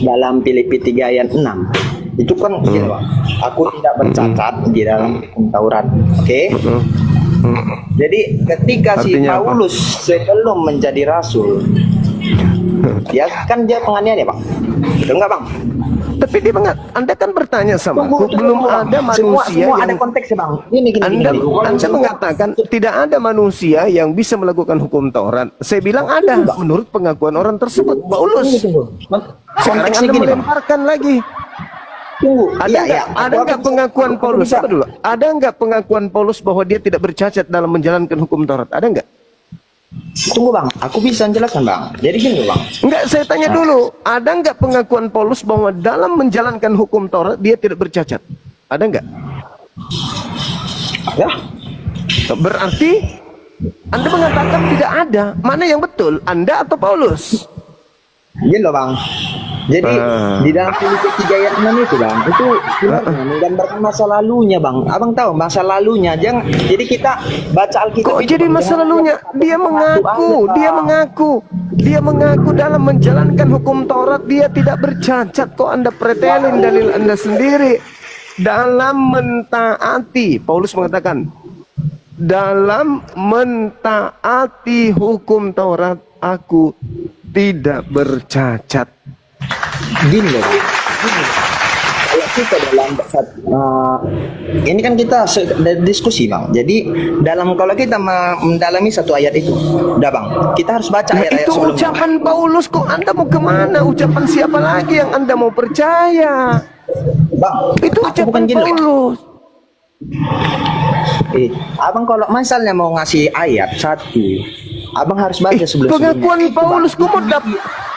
dalam Filipi 3 ayat 6 itu kan gini bang, aku tidak bercacat di dalam hukum Taurat. Oke? Jadi ketika si Artinya Paulus sebelum menjadi rasul, ya kan dia penganiaya bang, betul nggak bang? Tapi dia Anda kan bertanya sama aku, belum ada manusia semua yang ada konteksnya bang. Gini, Anda mengatakan tidak ada manusia yang bisa melakukan hukum Taurat. Saya bilang ada menurut pengakuan orang tersebut. Paulus. Sekarang Anda melemparkan lagi. Tunggu. Ada nggak pengakuan Paulus? Apa dulu? Ada nggak pengakuan Paulus bahwa dia tidak bercacat dalam menjalankan hukum Taurat? Ada nggak? Tunggu bang, aku bisa menjelaskan bang. Jadi gini bang. Enggak, saya tanya dulu. Ada nggak pengakuan Paulus bahwa dalam menjalankan hukum Taurat dia tidak bercacat? Ada nggak? Ya. Berarti Anda mengatakan tidak ada. Mana yang betul? Anda atau Paulus? Gini loh bang. Jadi di dalam Filipi 3 ayat 6 itu bang, itu menggambarkan masa lalunya bang. Abang tahu masa lalunya. Jadi kita baca Alkitab. Kok jadi masa lalunya? Dia mengaku dalam menjalankan hukum Taurat dia tidak bercacat. Kok Anda pretelin dalil Anda sendiri? Dalam mentaati, Paulus mengatakan, dalam mentaati hukum Taurat aku tidak bercacat. Gini loh, kalau kita dalam ini kan kita diskusi bang. Jadi kalau kita mendalami satu ayat itu, udah bang, kita harus baca ayat-ayat itu sebelumnya. Ucapan Paulus, kok Anda mau kemana? Ucapan siapa lagi yang Anda mau percaya? Bang, itu ucapan Paulus. Abang kalau misalnya mau ngasih ayat satu, abang harus baca sebelumnya. Pengakuan Paulus,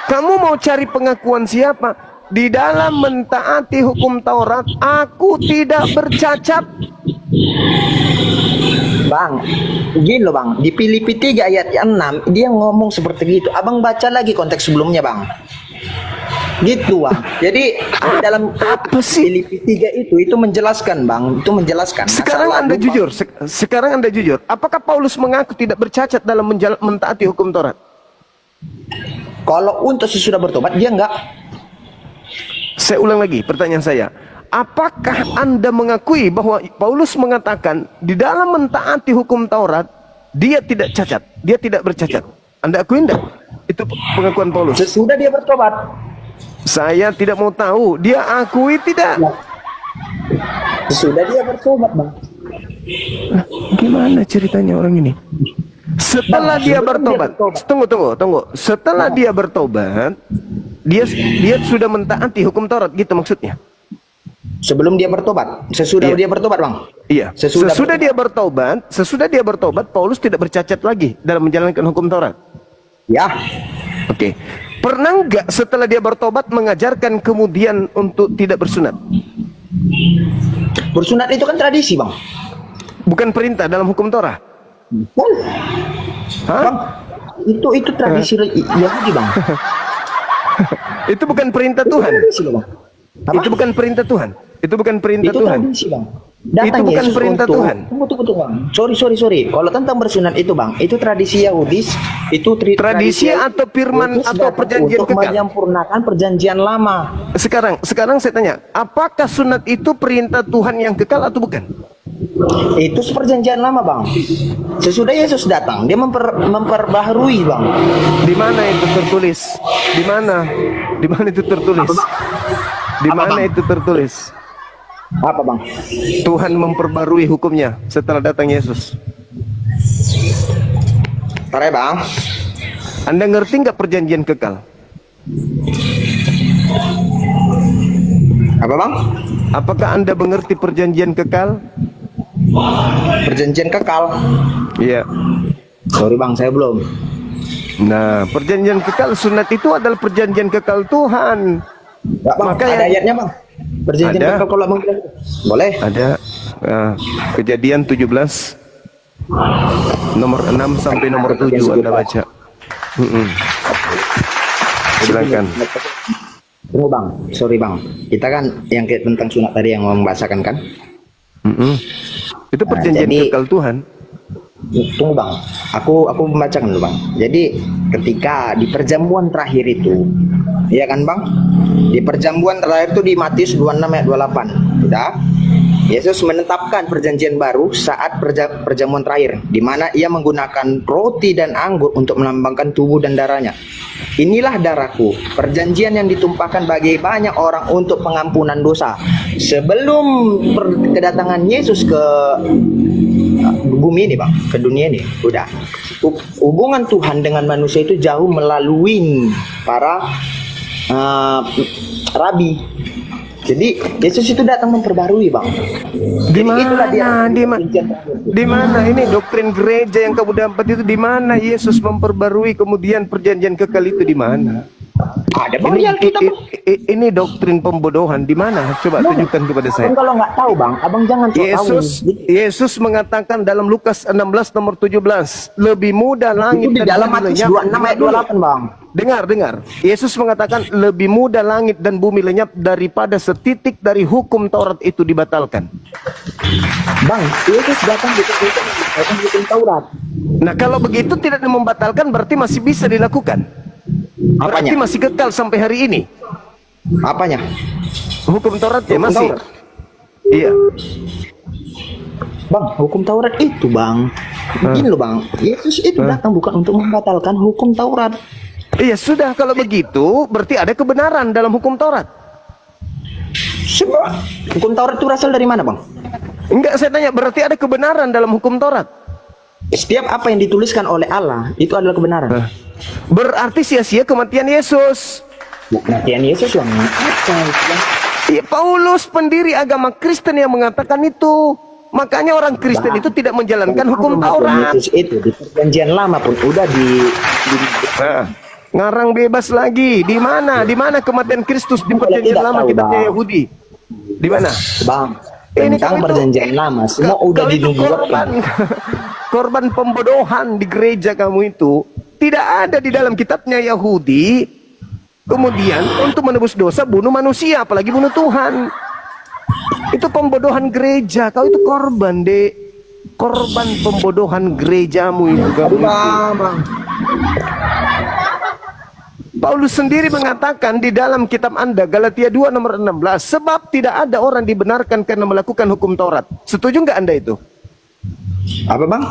kamu mau cari pengakuan siapa? Di dalam mentaati hukum Taurat, aku tidak bercacat. Bang, gini loh Bang, di Filipi 3 ayat 6 dia ngomong seperti gitu. Abang baca lagi konteks sebelumnya Bang. Gitu Bang. Jadi dalam Apa sih? Filipi 3 itu menjelaskan Bang, itu menjelaskan. Sekarang masalah Anda lupa. jujur, sekarang Anda jujur. Apakah Paulus mengaku tidak bercacat dalam mentaati hukum Taurat? Kalau untuk sesudah bertobat dia enggak. Saya ulang lagi pertanyaan saya. Apakah Anda mengakui bahwa Paulus mengatakan di dalam mentaati hukum Taurat dia tidak cacat, dia tidak bercacat? Anda akui enggak? Itu pengakuan Paulus. Sesudah dia bertobat. Saya tidak mau tahu. Dia akui tidak? Sesudah dia bertobat Bang. Gimana ceritanya orang ini? Setelah dia bertobat, tunggu. Setelah dia bertobat, dia sudah mentaati hukum Taurat, gitu maksudnya? Sebelum dia bertobat, sesudah Iya. dia bertobat Bang. Iya. Sesudah dia bertobat, Paulus tidak bercacat lagi dalam menjalankan hukum Taurat. Ya. Oke. Pernah nggak setelah dia bertobat mengajarkan kemudian untuk tidak bersunat? Bersunat itu kan tradisi Bang. Bukan perintah dalam hukum Taurat. Kan? Hah? Bang, itu tradisi Yahudi Bang. Itu bukan perintah Tuhan. Tradisi loh, Bang. Apa? Itu bukan perintah Tuhan. Itu bukan perintah Itu Tuhan. tradisi Bang. Itu bukan Yesus perintah untuk- Tuhan. Tunggu Bang. Sorry. Kalau tentang bersunat itu Bang, itu tradisi Yahudi, itu Tradisi atau firman Yesus atau datang perjanjian untuk kekal? menyempurnakan perjanjian lama. Sekarang saya tanya, apakah sunat itu perintah Tuhan yang kekal atau bukan? Itu perjanjian lama Bang. Sesudah Yesus datang, dia memperbaharui Bang. Di mana itu tertulis? Di mana? Di mana itu tertulis? Di mana itu tertulis? Apa Bang? Tuhan memperbarui hukumnya setelah datang Yesus. Ntar ya Bang. Anda ngerti nggak perjanjian kekal? Apa Bang? Apakah Anda mengerti perjanjian kekal? Perjanjian kekal. Iya. Sorry Bang, saya belum. Nah, perjanjian kekal sunat itu adalah perjanjian kekal Tuhan. Enggak Bang, Makanya- ada ayatnya Bang. Perjanjian Ada. kekal kalau Bang bilang itu. Boleh. Ada Kejadian 17 nomor 6 sampai nomor 7 Anda baca. Silakan. Tunggu Bang, sorry Bang. Kita kan yang kayak tentang sunat tadi yang mau membahasakan kan? Itu perjanjian jadi- kekal Tuhan. Tunggu Bang, aku membacakan dulu Bang. Jadi ketika di perjamuan terakhir itu, iya kan Bang? Di perjamuan terakhir itu di Matius 26 ayat 28, tidak? Yesus menetapkan perjanjian baru saat perjamuan terakhir, di mana ia menggunakan roti dan anggur untuk melambangkan tubuh dan darahnya. Inilah darahku, perjanjian yang ditumpahkan bagi banyak orang untuk pengampunan dosa. Sebelum kedatangan Yesus ke bumi ini Bang, ke dunia ini, udah. Hubungan Tuhan dengan manusia itu jauh melalui para rabi. Jadi Yesus itu datang memperbarui Bang. Di Jadi itulah dia. mana? Di mana ini doktrin gereja yang kamu dapat itu di mana Yesus memperbarui kemudian perjanjian kekal itu di mana? Ada Bang Ini, di Alkitab. ini doktrin pembodohan di mana? Coba tunjukkan kepada saya. Abang kalau nggak tahu Bang, abang jangan sok tahu. Yesus mengatakan dalam Lukas 16 nomor 17, lebih mudah langit Itu di dan dalam bumi Matius lenyap. 26 ayat 28 Bang. Dengar. Yesus mengatakan lebih mudah langit dan bumi lenyap daripada setitik dari hukum Taurat itu dibatalkan. Bang, Yesus datang bikin Taurat. Nah, kalau begitu tidak membatalkan berarti masih bisa dilakukan. Berarti Apanya? masih kekal sampai hari ini. Apanya? Hukum Taurat ya Hukum masih. Taurat. Iya. Bang, hukum Taurat itu Bang. Gini loh Bang, Yesus itu datang bukan untuk membatalkan hukum Taurat. Iya, sudah kalau begitu berarti ada kebenaran dalam hukum Taurat. Sebab hukum Taurat itu berasal dari mana Bang? Enggak, saya tanya berarti ada kebenaran dalam hukum Taurat. Setiap apa yang dituliskan oleh Allah itu adalah kebenaran. Berarti sia-sia kematian Yesus. Kematian Yesus Bang. Apa? Iya, Paulus pendiri agama Kristen yang mengatakan itu. Makanya orang Kristen itu tidak menjalankan hukum Taurat. Yesus itu di perjanjian lama pun udah Nah, ngarang bebas lagi. Di mana? Di mana kematian Kristus di Kalau perjanjian tidak lama tahu, kitabnya Bang. Yahudi? Di mana? Bang, Ini tentang kamu itu- perjanjian lama. Semua udah Kau itu dinubuatkan. korban pembodohan di gereja kamu itu tidak ada di dalam kitabnya Yahudi. Kemudian untuk menebus dosa bunuh manusia, apalagi bunuh Tuhan. Itu pembodohan gereja. Kau itu korban, Dek. Korban pembodohan gerejamu itu kamu itu. Bang. Paulus sendiri mengatakan di dalam kitab Anda, Galatia 2 nomor 16, sebab tidak ada orang dibenarkan karena melakukan hukum Taurat. Setuju nggak Anda itu? Apa bang?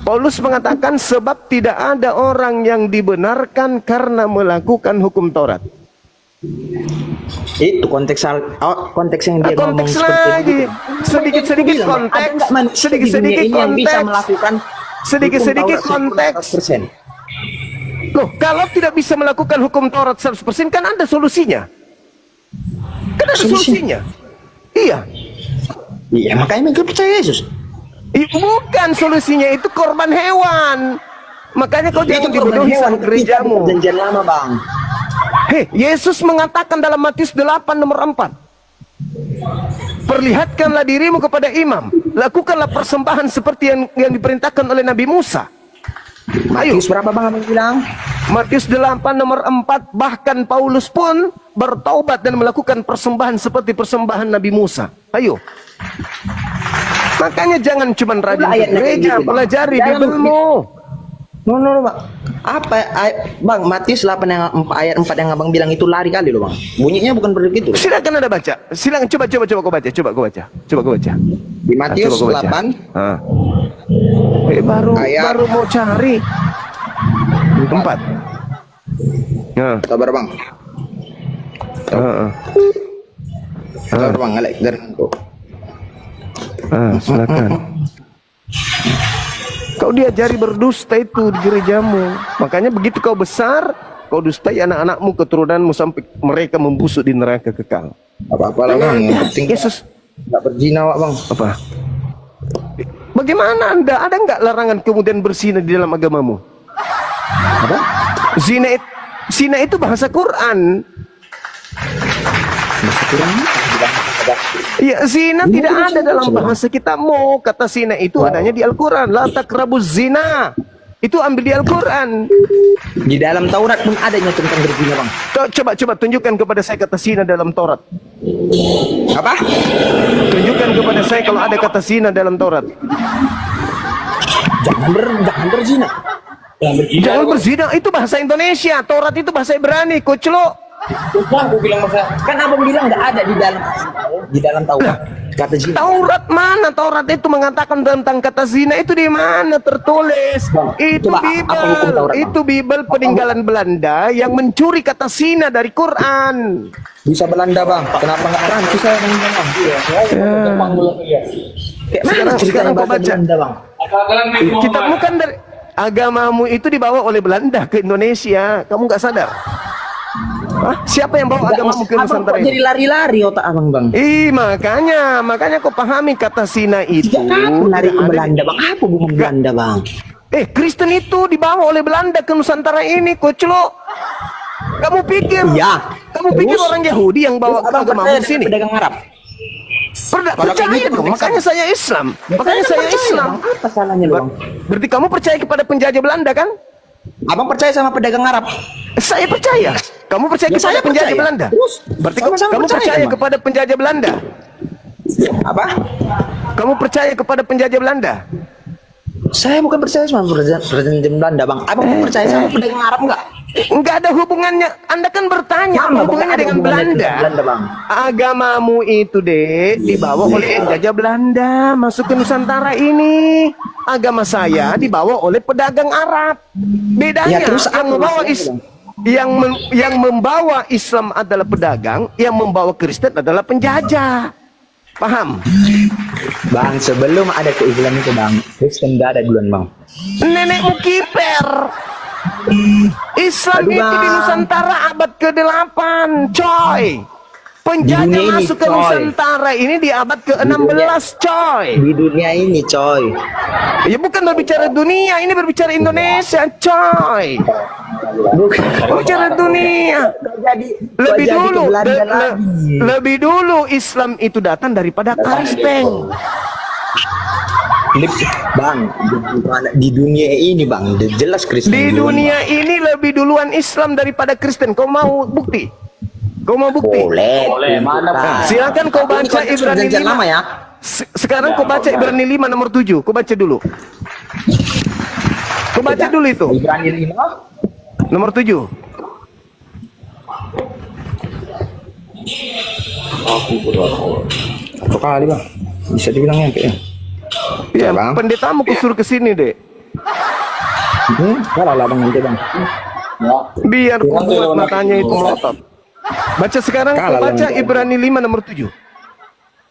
Paulus mengatakan sebab tidak ada orang yang dibenarkan karena melakukan hukum Taurat. Itu konteks yang dia ngomong Konteks seperti lagi, itu. sedikit-sedikit Bilang, Bang, ada konteks, nggak manusia di sedikit-sedikit dunia ini yang bisa konteks, melakukan sedikit-sedikit hukum Taurat konteks. 100%? Loh, kalau tidak bisa melakukan hukum Taurat 100% kan ada solusinya. Kan ada solusinya. Iya. Iya, makanya mereka percaya Yesus. Bukan solusinya itu korban hewan. Makanya kau jangan dibodohi sama gerejamu. Perjanjian lama bang. Hei, Yesus mengatakan dalam Matius 8 nomor 4. Perlihatkanlah dirimu kepada imam. Lakukanlah persembahan seperti yang diperintahkan oleh Nabi Musa. Ayo. Matius berapa bang abang bilang? Matius 8 nomor 4. Bahkan Paulus pun bertaubat dan melakukan persembahan seperti persembahan Nabi Musa. Ayo. Makanya jangan cuma rajin ke ayatnya kayak gereja, gitu, Bang. pelajari Jangan- Bibelmu. No, bang. Bang, Matius 8 ayat 4 yang abang bilang itu lari kali loh bang. Bunyinya bukan begitu. Loh. Silakan Anda baca. Silakan coba kau baca. Coba kau baca. Di Matius Coba kau baca. 8 Ah. Baru mau cari 4. Ya. sabar bang. Sabar bang, ngalek dari aku. Silakan. Kau diajari berdusta itu di gerejamu. Makanya begitu kau besar, kau dustai anak-anakmu, keturunanmu sampai mereka membusuk di neraka kekal. Apa-apa lah bang, yang penting Yesus nggak berzina Wak, bang. apa? Bagaimana Anda? Ada nggak larangan kemudian berzina di dalam agamamu? Apa? Zina itu bahasa Quran. Ya, zina tidak ada dalam bahasa kitabmu. Kata zina itu adanya di Al-Quran. La taqrabuz zina. Itu ambil di Al-Quran. Di dalam Taurat pun adanya tentang berzina bang. Coba tunjukkan kepada saya kata zina dalam Taurat. Apa? Tunjukkan kepada saya kalau ada kata zina dalam Taurat. Jangan berzina. Jangan berzina, itu bahasa Indonesia. Taurat itu bahasa Ibrani, koclo. Aku bilang masa kan abang bilang nggak ada di dalam Taurat kata zina. Taurat mana? Taurat itu mengatakan tentang kata zina itu di mana tertulis? Bang, Itu coba, apa hukum Bible. Taurat, Bang? Itu Bible peninggalan Belanda yang mencuri kata zina dari Quran. Bisa Belanda bang. Kenapa nggak Prancis saya bang? Kayak mana Sekarang kau bahasa baca. Belanda bang? Kitabmu kan dari agamamu itu dibawa oleh Belanda ke Indonesia. Kamu nggak sadar? Hah? Siapa yang bawa agamamu ke Abang Nusantara kok jadi ini? lari-lari otak abang bang? Makanya kau pahami kata zina itu. Kapan lari ke tidak ada- Belanda bang? Apa hubungan Belanda bang? Kristen itu dibawa oleh Belanda ke Nusantara ini, koclo. Kamu pikir? Iya. Kamu pikir Terus? orang Yahudi yang bawa Terus abang agamamu percaya ke sini? dengan pedagang Arab? Kalau kayak Percaya gitu, dong, percaya. makanya saya Islam. Makanya saya percaya, Islam. Bang. Apa salahnya lu bang? Berarti kamu percaya kepada penjajah Belanda kan? Abang percaya sama pedagang Arab? Saya percaya. Kamu percaya Ya, kepada saya penjajah percaya. Belanda? Terus? Berarti Sama-sama kamu percaya, percaya Bang. kepada penjajah Belanda? Apa? Kamu percaya kepada penjajah Belanda? Saya bukan percaya sama perjanjian Belanda bang. Abang percaya sama pedagang Arab nggak? Enggak ada hubungannya. Anda kan bertanya apa Sama, Bang. hubungannya Ada dengan hubungannya Belanda? dengan Belanda, Bang. Agamamu itu, Dek, dibawa oleh penjajah Belanda masuk ke Nusantara ini. Agama saya dibawa oleh pedagang Arab. Bedanya Ya, terus yang apa membawa maksudnya, yang membawa Islam adalah pedagang, yang membawa Kristen adalah penjajah. Paham? Bang, sebelum ada keislaman itu bang, Kristen udah ada duluan bang. Nenekmu kiper. Islam Aduh, itu di Bang. Nusantara abad ke-8, coy. Penjajah dunia ini, masuk ke coy. Nusantara ini di abad ke-16, coy. Di dunia ini, coy. Ya bukan berbicara dunia, ini berbicara Indonesia, coy. Bukan. Berbicara dunia. Lebih dulu, lebih dulu Islam itu datang daripada Kristen. Bang, di dunia ini bang, jelas Kristen. Di dunia ini lebih duluan Islam daripada Kristen. Kau mau bukti? Kau mau bukti? Boleh. Nah, silakan kau baca Ibrani 5. lama ya. Sekarang kau baca Ibrani 5 nomor 7. Kau baca dulu. Kau baca dulu itu. Ibrani 5 Nomor 7. Satu kali bang, bisa dibilang yang kayaknya. Ya, Bang. pendetamu kusur ke sini, Dek. Kalah lah bang nanti bang. Biar ku buat matanya itu melotot. Baca sekarang, Kalah kau baca lah, Ibrani 5 nomor 7.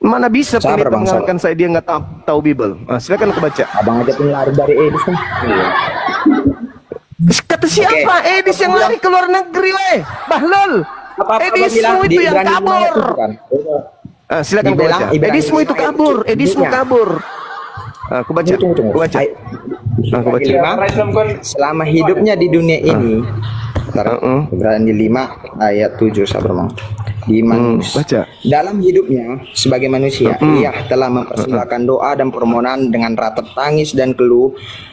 Mana bisa Sabar, pendeta Bang, mengalahkan saya, dia nggak tahu Bible. Nah, silakan kau baca. Abang aja pun lari dari Edis kan. Kata siapa? Edis yang lari ke luar negeri, weh. Bahlul. Edismu itu yang kabur. Ah, silakan kau baca. Edismu itu kabur. Edismu kabur. Ah, aku baca. Tunggu. Aku baca. Nah, aku baca. Selama hidupnya di dunia ini. Ibrani 5 ayat 7 sabar bang. Di manusia. Baca. Dalam hidupnya sebagai manusia, ia telah mempersembahkan doa dan permohonan dengan ratap tangis dan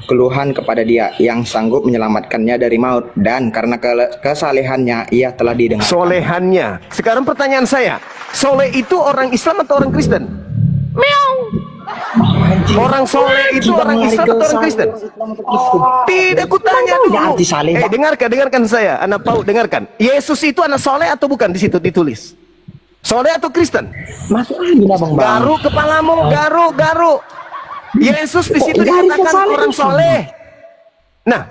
keluhan kepada Dia yang sanggup menyelamatkannya dari maut, dan karena kesalehannya ia telah didengar. Solehannya. Sekarang pertanyaan saya, soleh itu orang Islam atau orang Kristen? Meow. Orang soleh itu orang Islam atau orang Kristen? Tidak, kutanya dulu. Dengarkan saya, anak Paul, dengarkan. Yesus itu anak soleh atau bukan? Di situ ditulis. Soleh atau Kristen? Masuk lagi bang. Garuk kepalamu, garuk. Yesus di situ dikatakan orang soleh. Nah,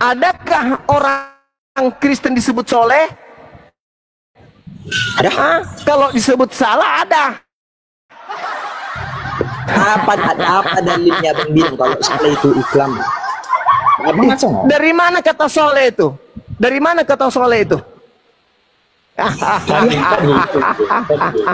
adakah orang Kristen disebut soleh? Ada. Kalau disebut salah ada. Apa dalilnya bang bilang kalau soleh itu Islam? Abang ngaco nggak? Dari mana kata soleh itu? Dari mana kata soleh itu?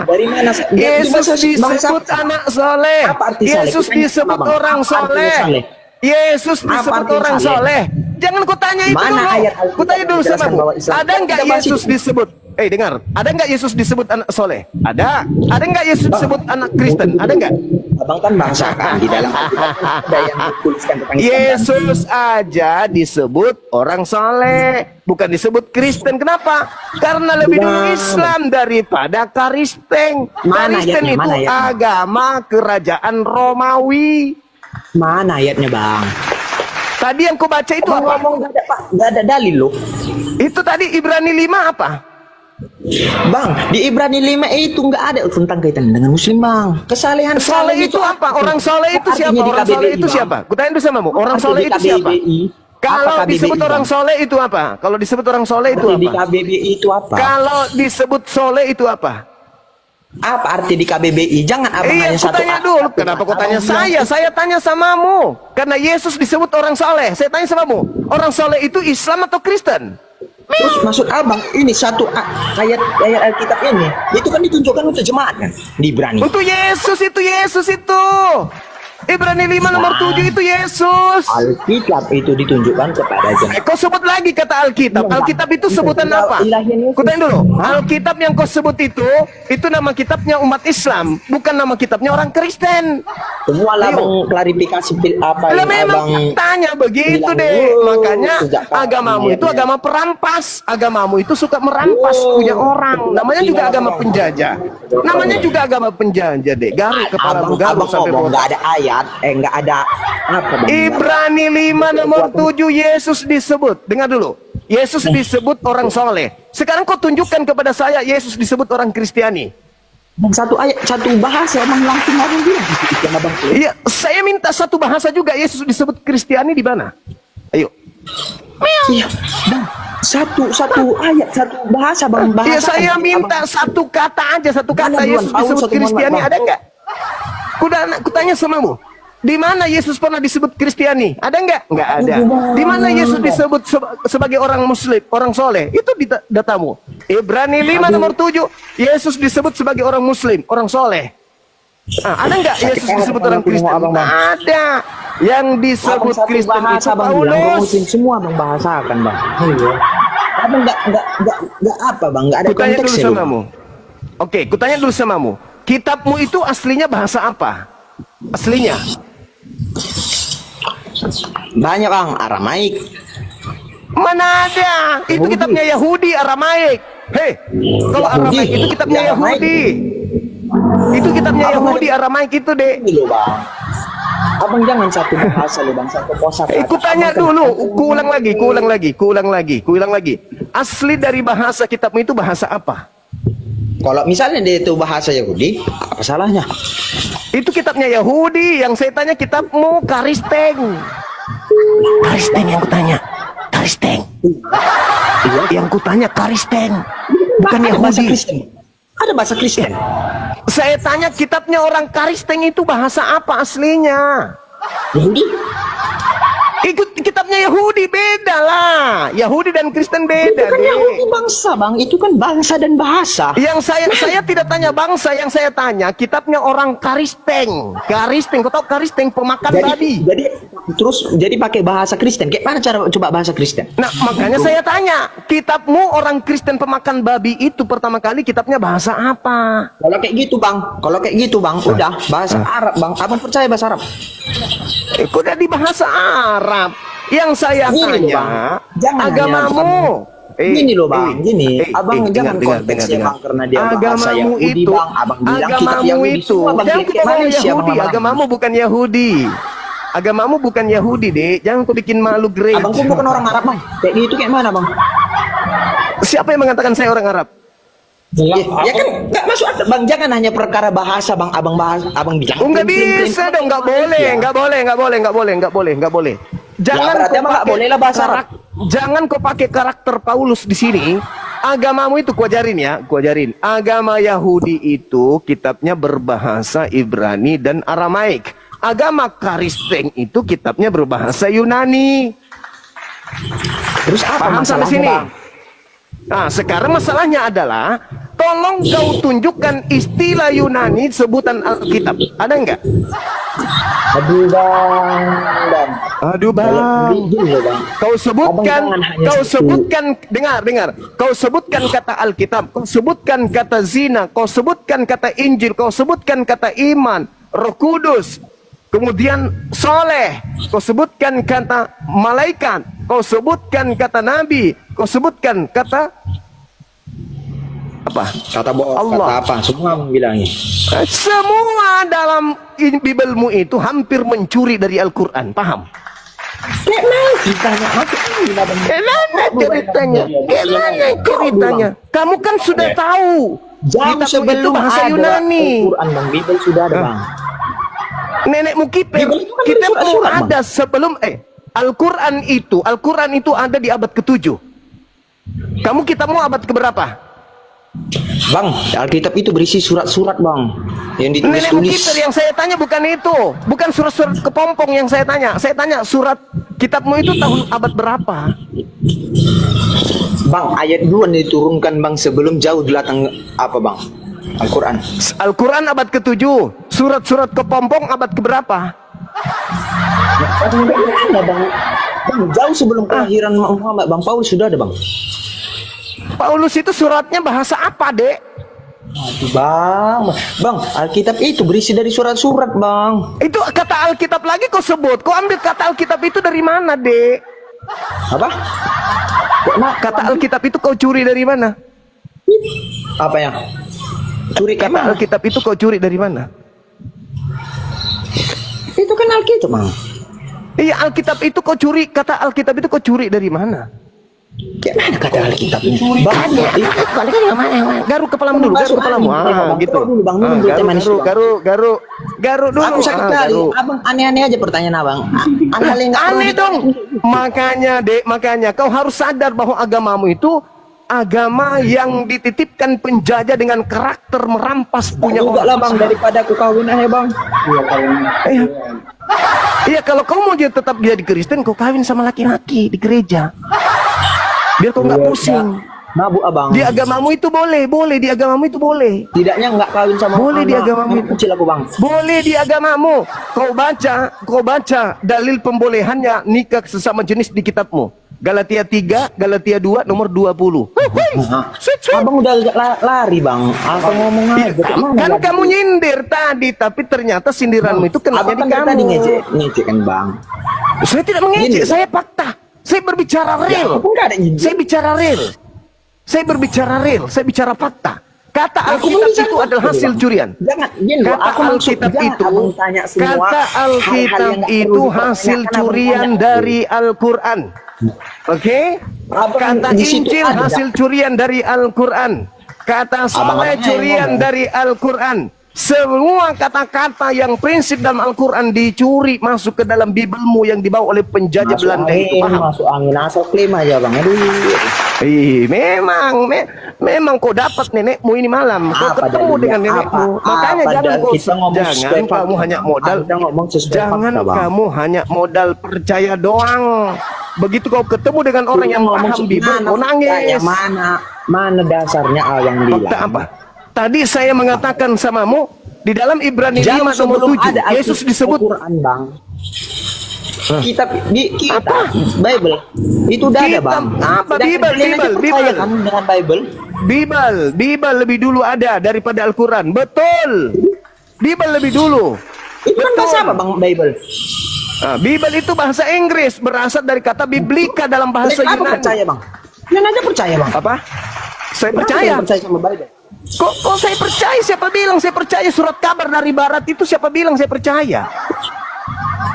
Dari mana? Yesus disebut anak soleh. Yesus disebut orang soleh. Yesus disebut orang soleh. Jangan kau tanya itu dulu. Kau tanya dulu samamu. Ada nggak Yesus disebut? Dengar. Ada nggak Yesus disebut anak soleh? Ada. Ada nggak Yesus disebut anak Kristen? Ada nggak? Abang kan bahasakan di dalam ada yang dituliskan tentang Yesus aja disebut orang soleh, bukan disebut Kristen. Kenapa? Karena lebih dulu Islam daripada Kristen. Kristen itu agama kerajaan Romawi. Mana ayatnya bang? Tadi yang kau baca itu apa? Ngomong gak ada dalil loh. Itu tadi Ibrani 5 apa? Bang, di Ibrani 5 itu nggak ada tentang kaitan dengan Muslim bang. Kesalehan soleh itu apa? Orang soleh itu siapa? Orang soleh itu siapa? Kutanya dulu samamu. Orang soleh itu siapa? Kalau disebut orang soleh itu apa? Kalau disebut orang soleh itu apa? Di KBBI itu apa? Kalau disebut soleh itu apa? Apa arti di KBBI? Jangan abang hanya satu. Tanya dulu. Kenapa kau tanya saya? Saya tanya samamu. Karena Yesus disebut orang soleh. Saya tanya samamu. Orang soleh itu Islam atau Kristen? Terus maksud abang ini satu ayat Alkitab ini itu kan ditunjukkan untuk jemaat kan di Ibrani. Untuk Yesus itu. Ibrani 5 nomor 7 itu Yesus. Alkitab itu ditunjukkan kepada jemaat. Kau sebut lagi kata Alkitab. Alkitab itu sebutan apa? Kau tanya dulu. Alkitab yang kau sebut itu nama kitabnya umat Islam, bukan nama kitabnya orang Kristen. Semua lah bang klarifikasi apa yang abang memang tanya begitu deh. Makanya agamamu itu agama perampas. Agamamu itu suka merampas punya orang. Namanya juga agama penjajah. Namanya juga agama penjajah deh. Garuk kepalamu, garuk sampai bawah. Nggak ada ayat, nggak ada apa bang? Ibrani 5 nomor 7 Yesus disebut. Dengar dulu. Yesus disebut orang soleh. Sekarang kau tunjukkan kepada saya Yesus disebut orang Kristiani. Satu ayat, satu bahasa emang langsung abang bilang. Iya, saya minta satu bahasa juga Yesus disebut Kristiani di mana? Ayo. Iya, bang. Satu ayat, satu bahasa bang. Bahasa. Iya, saya minta satu kata aja, satu kata Yesus disebut Kristiani ada nggak? Kutanya samamu. Di mana Yesus pernah disebut Kristiani? Ada nggak? Nggak ada. Di mana Yesus disebut sebagai orang Muslim, orang soleh? Itu di datamu. Ibrani 5 nomor 7. Yesus disebut sebagai orang muslim, orang soleh. Ada nggak Yesus disebut orang Kristen? Ada. Yang disebut Kristen itu Paulus. Semua bang bahasakan bang. Abang nggak apa bang, nggak ada Kutanya dulu konteksnya. samamu. Oke, kutanya dulu samamu. Kitabmu itu aslinya bahasa apa? Aslinya? Banyak bang, Aramaik. Mana ada? Itu kitabnya Yahudi, Aramaik. Hei, kalau Aramaik itu kitabnya Yahudi. Itu kitabnya Yahudi, Aramaik itu, Dek. Ini loh bang. Abang jangan satu bahasa loh bang, satu kosakata. Ikut tanya dulu, kuulang lagi. Asli dari bahasa kitabmu itu bahasa apa? Kalau misalnya dia itu bahasa Yahudi, apa salahnya? Itu kitabnya Yahudi. Yang saya tanya kitabmu Karisteng. Karisteng yang kutanya. Karisteng. Yang kutanya Karisteng. Bukan Ada bahasa Yahudi. Kristen. Ada bahasa Kristen. Saya tanya kitabnya orang Karisteng itu bahasa apa aslinya? Yahudi. Ikut kitabnya Yahudi, beda lah. Yahudi dan Kristen beda, Itu kan Dek. Yahudi bangsa bang, itu kan bangsa dan bahasa. Yang saya tidak tanya bangsa, yang saya tanya kitabnya orang Karisteng. Karisteng, kau tahu Karisteng pemakan babi. Jadi pakai bahasa Kristen. Kayak mana cara coba bahasa Kristen? Nah, makanya saya tanya, kitabmu orang Kristen pemakan babi itu pertama kali kitabnya bahasa apa? Kalau kayak gitu bang, udah bahasa Arab bang. Abang percaya bahasa Arab? Kok udah di bahasa Arab? Yang saya Gini loh, tanya, Bang. Jangan agamamu. Gini loh bang, abang jangan konteksnya bang karena dia bahasa agamamu Yahudi itu, bang. Abang bilang kitab agamamu Yahudi itu, semua bang. jangan Kayak kau ngomong Malaysia, Yahudi, bang. agamamu bukan Yahudi. Agamamu bukan Yahudi, Dek. Jangan kau bikin malu gereja. Abang pun bukan orang Arab bang. Kayak gitu kayak mana bang? Siapa yang mengatakan saya orang Arab? Ya kan nggak masuk akal bang. Jangan hanya perkara bahasa bang. Abang bilang. Nggak bisa dong, nggak boleh. Jangan berarti kau emang nggak pakai boleh lah bahasa Arab. Jangan kau pakai karakter Paulus di sini. Agamamu itu kuajarin. Agama Yahudi itu kitabnya berbahasa Ibrani dan Aramaik. Agama Karisteng itu kitabnya berbahasa Yunani. Terus apa Paham sampai masalahnya sini? bang? Nah, sekarang masalahnya adalah tolong kau tunjukkan istilah Yunani sebutan Alkitab. Ada enggak? Aduh bang. Aduh bang. Gini loh bang. Kau sebutkan, Abang jangan hanya dengar. Kau sebutkan kata Alkitab, kau sebutkan kata zina, kau sebutkan kata Injil, kau sebutkan kata iman, Roh Kudus, kemudian soleh, kau sebutkan kata malaikat, kau sebutkan kata nabi, kau sebutkan kata apa? Kata bohong, Allah. kata apa? Semua abang bilangnya. Semua dalam Bibelmu itu hampir mencuri dari Al-Quran, paham? Kayak mana ceritanya? Gimana ceritanya? Kamu kan sudah tahu. Jauh Kitabmu itu sebelum bahasa ada Yunani. Al-Quran bang, Bibel sudah ada bang. Nenekmu kiper, Bibel itu kan kitabmu surat-surat, Bang. ada sebelum Al-Quran itu ada di abad ke-7. Kamu kitabmu abad keberapa? Bang, Alkitab itu berisi surat-surat bang, yang Nenekmu ditulis-tulis. kiper, yang saya tanya bukan itu, bukan surat-surat kepompong yang saya tanya. Saya tanya surat kitabmu itu tahun abad berapa? Bang, ayat 2 diturunkan bang sebelum jauh belakang apa bang? Al-Quran. Al-Quran abad ke-7, surat-surat kepompong abad keberapa? Ada bang. Bang, jauh sebelum kelahiran Muhammad bang, Paulus sudah ada bang. Paulus itu suratnya bahasa apa, Dek? Aduh, bang, Alkitab itu berisi dari surat-surat bang. Itu kata Alkitab lagi kau sebut. Kau ambil kata Alkitab itu dari mana, Dek? Apa? Kata Alkitab itu kau curi dari mana? Apa ya? Curi kayak Kata mana? Alkitab itu kau curi dari mana? Itu kan Alkitab bang. Iya, Alkitab itu kau curi. Kata Alkitab itu kau curi dari mana? Kayak mana kata Alkitab ini? Banyak. Garuk kepalamu dulu, garuk kepalamu. Gitu. Dulu bang, minum dulu teh manis dulu. Garuk dulu. Aku sakit kali. Abang aneh-aneh aja pertanyaan abang. Aneh dong. Makanya, Dek, kau harus sadar bahwa agamamu itu agama yang dititipkan penjajah dengan karakter merampas punya Enggak lah bang, daripada aku kawin aja bang. Iya, kalau kau mau tetap jadi Kristen, kau kawin sama laki-laki di gereja. Biar kau nggak pusing. Mabuk abang. Di agamamu itu boleh, di agamamu itu boleh. Tidaknya nggak kawin sama Boleh di anak agamamu itu. kecil aku bang. Boleh di agamamu. Kau baca dalil pembolehannya nikah sesama jenis di kitabmu. Galatia 3, Galatia 2 nomor 20. Abang udah lari bang. Aku ngomong aja. Kan kamu nyindir tadi, tapi ternyata sindiranmu itu kena Abang di kan tadi kamu. ngecek kan bang. Saya tidak mengejek, saya fakta. Saya berbicara real. Aku nggak ada nyindir. Saya bicara real. Saya berbicara real, saya bicara fakta. Kata Alkitab itu adalah hasil curian. Jangan, gini loh, Kata aku Alkitab jangan itu, abang tanya semua kata hal-hal Alkitab yang nggak itu perlu hasil dipertanyakan, curian abang tanya. dari Al-Quran. Oke? Abang Kata di situ Injil ada. hasil curian dari Al-Quran. Kata Saleh yang curian ngomong. dari Al-Quran. Semua kata-kata yang prinsip dalam Al-Quran dicuri masuk ke dalam Bibelmu yang dibawa oleh penjajah Masuk Belanda itu. angin, Paham? masuk angin, asal klaim aja bang. Aduh. Memang kau dapat nenekmu ini malam. Kau Apa ketemu dalilnya? dengan nenekmu. Apa? Makanya Apa jangan dalil? kau Kita ngomong jangan sesuai kamu fakta. hanya modal. Kita ngomong sesuai Jangan fakta, Bang. kamu hanya modal percaya doang. Begitu kau ketemu dengan orang yang ngomong paham Bibel, mana kau nangis. faktanya, mana dasarnya yang bilang. Fakta apa? Tadi saya mengatakan samamu di dalam Ibrani 5 Jam nomor sebelum 7 ada Yesus disebut Al-Quran bang. Kitab Bible itu udah ada Kitab bang. apa? Dan Bible, kalian aja Bible, percaya Bible. kan dengan Bible. Bible lebih dulu ada daripada Al-Quran. Betul. Bible lebih dulu. Itu kan bahasa apa bang Bible? Nah, Bible itu bahasa Inggris, berasal dari kata biblika dalam bahasa Apa Yunani. percaya bang? Kalian aja percaya bang. Apa? Saya Kenapa percaya. kalian percaya sama Bible. Kok saya percaya? Siapa bilang saya percaya? Surat kabar dari barat itu siapa bilang saya percaya?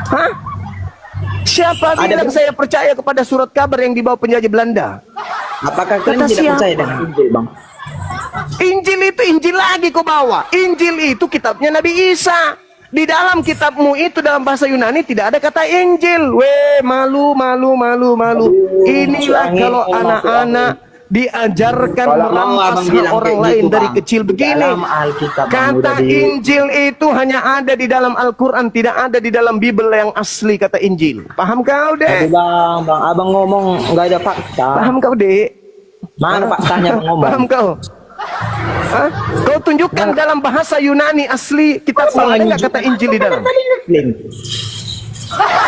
Hah? Siapa bilang saya percaya kepada surat kabar yang dibawa penjajah Belanda? Apakah kalian Kata tidak siapa? percaya dengan Injil bang? Injil itu Injil lagi kau bawa. Injil itu kitabnya Nabi Isa. Di dalam kitabmu itu dalam bahasa Yunani tidak ada kata Injil. Weh, malu. Inilah masuk kalau angin, anak-anak diajarkan Kalau mau merampas abang hak bilang orang kayak lain gitu, dari Bang. kecil begini. Dalam Alkitab, Bang, Kata udah Injil itu hanya ada di dalam Al-Quran, tidak ada di dalam Bibel yang asli kata Injil. Paham kau, Aduh, Dek? bang, abang ngomong nggak ada fakta. Paham kau, Dek? Mana faktanya abang ngomong? Paham kau? Hah? Kau tunjukkan dalam bahasa Yunani asli kitab ada nggak kata Injil di dalam?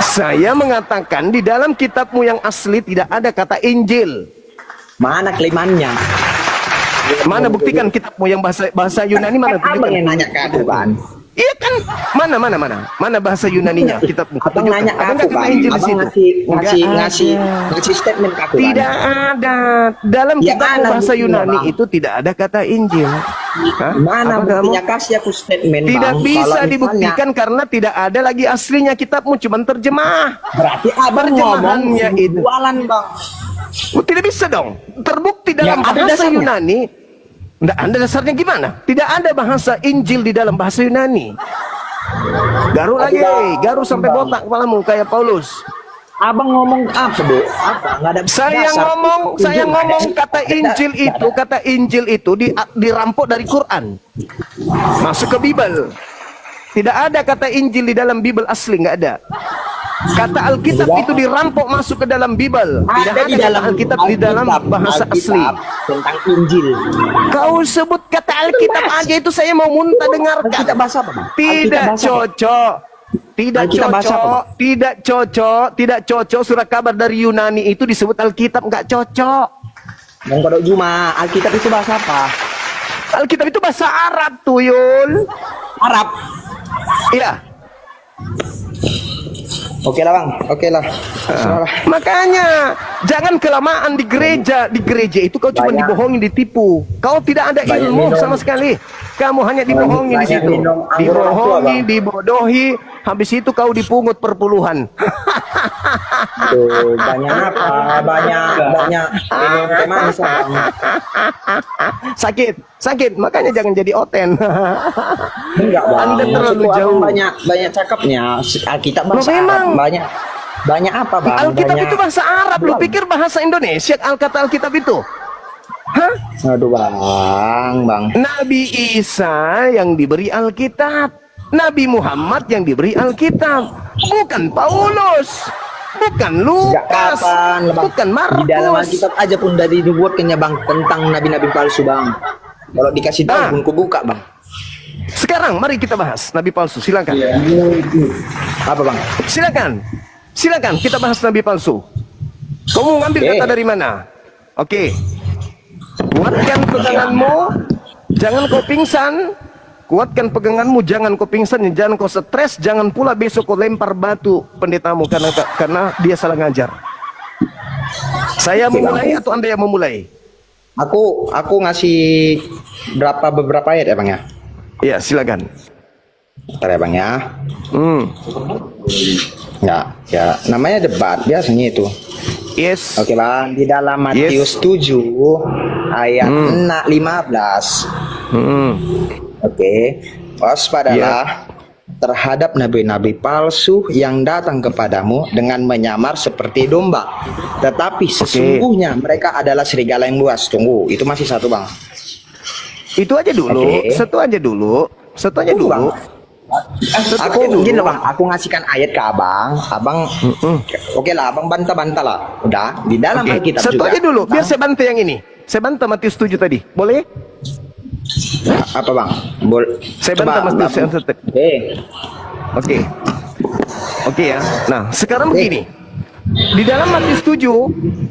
Saya mengatakan di dalam kitabmu yang asli tidak ada kata Injil. Mana klimannya? Mana buktikan kitabmu yang bahasa Yunani mana? Kan abang Tunjukkan. yang nanya ke aku kan. Iya kan? Mana bahasa Yunaninya kitabmu? Abang Tunjukkan. nanya ke Ada aku nggak kata kan. Injil di Abang situ? ngasih statement ke aku kan. Tidak ada. Dalam Ya, kitabmu mana bahasa buktinya, Yunani Bang? itu tidak ada kata Injil. Hah? Mana Apa kamu? buktinya? Kasih aku statement Tidak bang. bisa Kalau misalnya- dibuktikan karena tidak ada lagi aslinya kitabmu, cuma terjemah. Berarti abang ngomong Terjemahannya itu. jualan bang. Tidak bisa dong. Terbukti dalam Ya, ada bahasa dasarnya. Yunani. Tidak ada dasarnya gimana? Tidak ada bahasa Injil di dalam bahasa Yunani. Garu lagi, garu sampai botak kepalamu kayak Paulus. Abang ngomong apa bu? Apa? Nggak ada Saya dasar. ngomong Tunjuk. kata Injil itu dirampok dari Quran. Masuk ke Bibel. Tidak ada kata Injil di dalam Bibel asli, nggak ada. Kata Alkitab itu dirampok masuk ke dalam Bibel. Tidak Ada ada kata Alkitab di dalam bahasa asli. tentang Injil. Kau sebut kata Alkitab aja itu saya mau muntah dengarkan. Alkitab bahasa apa bang? Tidak Alkitab bahasa apa? cocok. Alkitab bahasa apa, Tidak cocok. Surat kabar dari Yunani itu disebut Alkitab, nggak cocok. Bang Kodok Juma, Alkitab itu bahasa apa? Alkitab itu bahasa Arab, tuyul. Arab. Iya. Oke lah bang, oke lah. Makanya jangan kelamaan di gereja. Di gereja itu kau cuma Banyak. dibohongi, ditipu. Kau tidak ada Banyak ilmu minum. sama sekali. Kamu hanya dibohongi di Banyak situ. minum anggur orang tua, Dibohongi, Bang. dibodohi. Habis itu kau dipungut perpuluhan. Tuh, banyak apa? Banyak minum teh manis bang. Sakit. Makanya jangan jadi oten. Enggak bang. Anda terlalu Maksudku, abang jauh. banyak cakapnya. Alkitab bahasa Loh, memang. Arab. Banyak apa bang? Alkitab Banyak- itu bahasa Arab. Lu pikir bahasa Indonesia Alkitab itu? Hah? Aduh bang. Nabi Isa yang diberi Alkitab, Nabi Muhammad yang diberi Alkitab, bukan Paulus. Bukan Sejak Lukas. kapan, Bang? Bukan Di dalam Markus. Alkitab aja pun udah dibuatkannya, Bang, tentang nabi-nabi palsu, Bang. Kalau dikasih tahu Ah. pun ku buka, Bang. Sekarang mari kita bahas nabi palsu. Silakan. Apa, Bang? Silakan. Silakan kita bahas nabi palsu. Kamu ngambil Oke. data dari mana? Oke. Kuatkan peganganmu, jangan kau pingsan. Kuatkan peganganmu, jangan kau pingsan, jangan kau stres, jangan pula besok kau lempar batu pendetamu karena dia salah ngajar. Saya memulai atau Anda yang memulai? Aku ngasih beberapa ayat ya, Bang ya. Ya, silakan. Bentar ya, Bang ya. Hmm. Ya, namanya debat biasanya itu. Yes. Oke, Bang, di dalam Matius 7 ayat 15. Hmm. Oke, waspadalah terhadap nabi-nabi palsu yang datang kepadamu dengan menyamar seperti domba, tetapi sesungguhnya mereka adalah serigala yang buas. Tunggu, itu masih satu, Bang. Itu aja dulu, Oke. satu aja dulu. Tunggu, Bang. Aku aja dulu. gini loh, Bang, aku ngasihkan ayat ke Abang, oke lah, Abang bantah-bantah lah. Udah, di dalam Oke, Alkitab satu juga. aja dulu, biar Bang, saya bantah yang ini. Saya bantah Matius 7 tadi, boleh? apa, Bang? Saya bantah Matius 7. Oke. Oke. Oke ya. Nah, sekarang begini. Di dalam Matius 7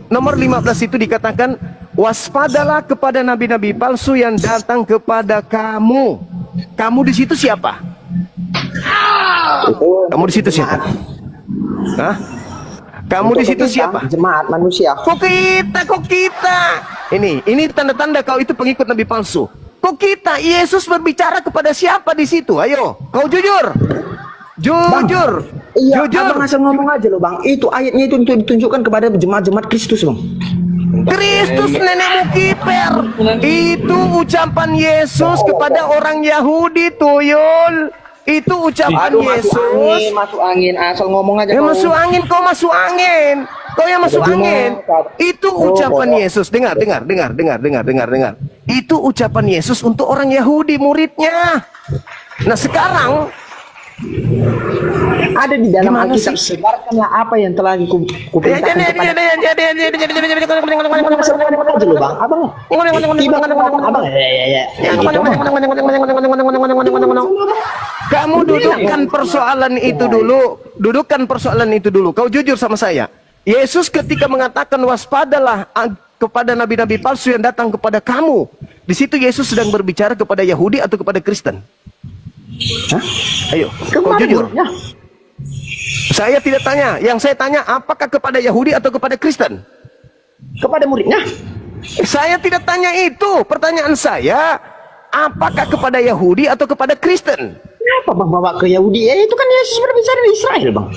nomor 15 itu dikatakan, waspadalah kepada nabi-nabi palsu yang datang kepada kamu. Kamu di situ siapa? Itu Kamu di situ siapa? Hah? Kamu di situ siapa? Jemaat manusia. Kok kita? Ini tanda-tanda kau itu pengikut nabi palsu. Kok kita? Yesus berbicara kepada siapa di situ? Ayo, kau jujur. Jujur. Iya, Jujur. Abang asal ngomong aja loh, Bang. Itu ayatnya itu untuk ditunjukkan kepada jemaat-jemaat Kristus, Bang. Kristus nenekmu kiper. Itu ucapan Yesus kepada orang Yahudi, tuyul. Itu ucapan Yesus. masuk angin. Asal ngomong aja. Ya kau. masuk angin, kau masuk angin. Kau yang masuk angin. Itu ucapan Yesus. Dengar. Itu ucapan Yesus untuk orang Yahudi, muridnya. Nah sekarang Ada di dalam Gimana Alkitab. sih? Sebarkanlah apa yang telah kuperintahkan kepada aja loh, Bang. Abang. Tiba kan ngomong, Abang. Ya. Gitu, Bang. kamu dudukkan persoalan itu dulu. Dudukkan persoalan itu dulu. Kau jujur sama saya. Yesus ketika mengatakan waspadalah kepada nabi-nabi palsu yang datang kepada kamu. Di situ Yesus sedang berbicara kepada Yahudi atau kepada Kristen? Hah? Ayo, kau jujur. Ya. Saya tidak tanya. Yang saya tanya apakah kepada Yahudi atau kepada Kristen? Kepada muridnya. Saya tidak tanya itu. Pertanyaan saya, apakah kepada Yahudi atau kepada Kristen? Kenapa, Bang, bawa ke Yahudi? Itu kan Yesus berbicara di Israel, Bang.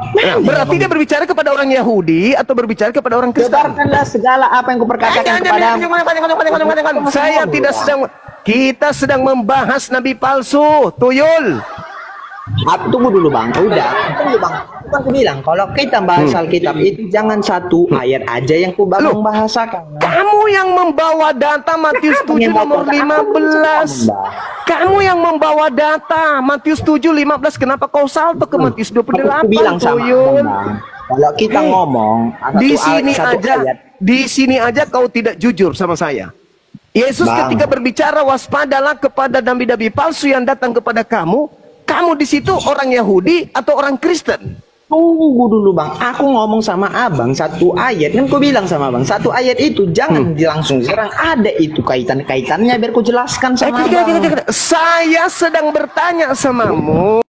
Nah, berarti dia berbicara kepada orang Yahudi atau berbicara kepada orang Kristen? Sebarkanlah segala apa yang kuperkatakan kepada. Saya tidak sedang. Kita sedang membahas nabi palsu, tuyul. Tunggu dulu, Bang. Udah. Tunggu, Bang. Bukan aku bilang kalau kita bahas Alkitab itu jangan satu ayat aja yang ku Loh. membahasakan. Kamu yang membawa data Matius 7 nomor 15. Kamu yang membawa data Matius 7 15. Kenapa kau salto ke Matius 28? Aku bilang sama tuyul? Bang. Kalau kita ngomong Di sini aja kau tidak jujur sama saya. Yesus Bang. ketika berbicara waspadalah kepada nabi-nabi palsu yang datang kepada kamu. Kamu di situ orang Yahudi atau orang Kristen? Tunggu dulu, Bang. Aku ngomong sama Abang satu ayat. Kan ku bilang sama Abang satu ayat itu jangan langsung serang. Ada itu kaitan-kaitannya biar ku jelaskan sama Abang. Saya sedang bertanya samamu.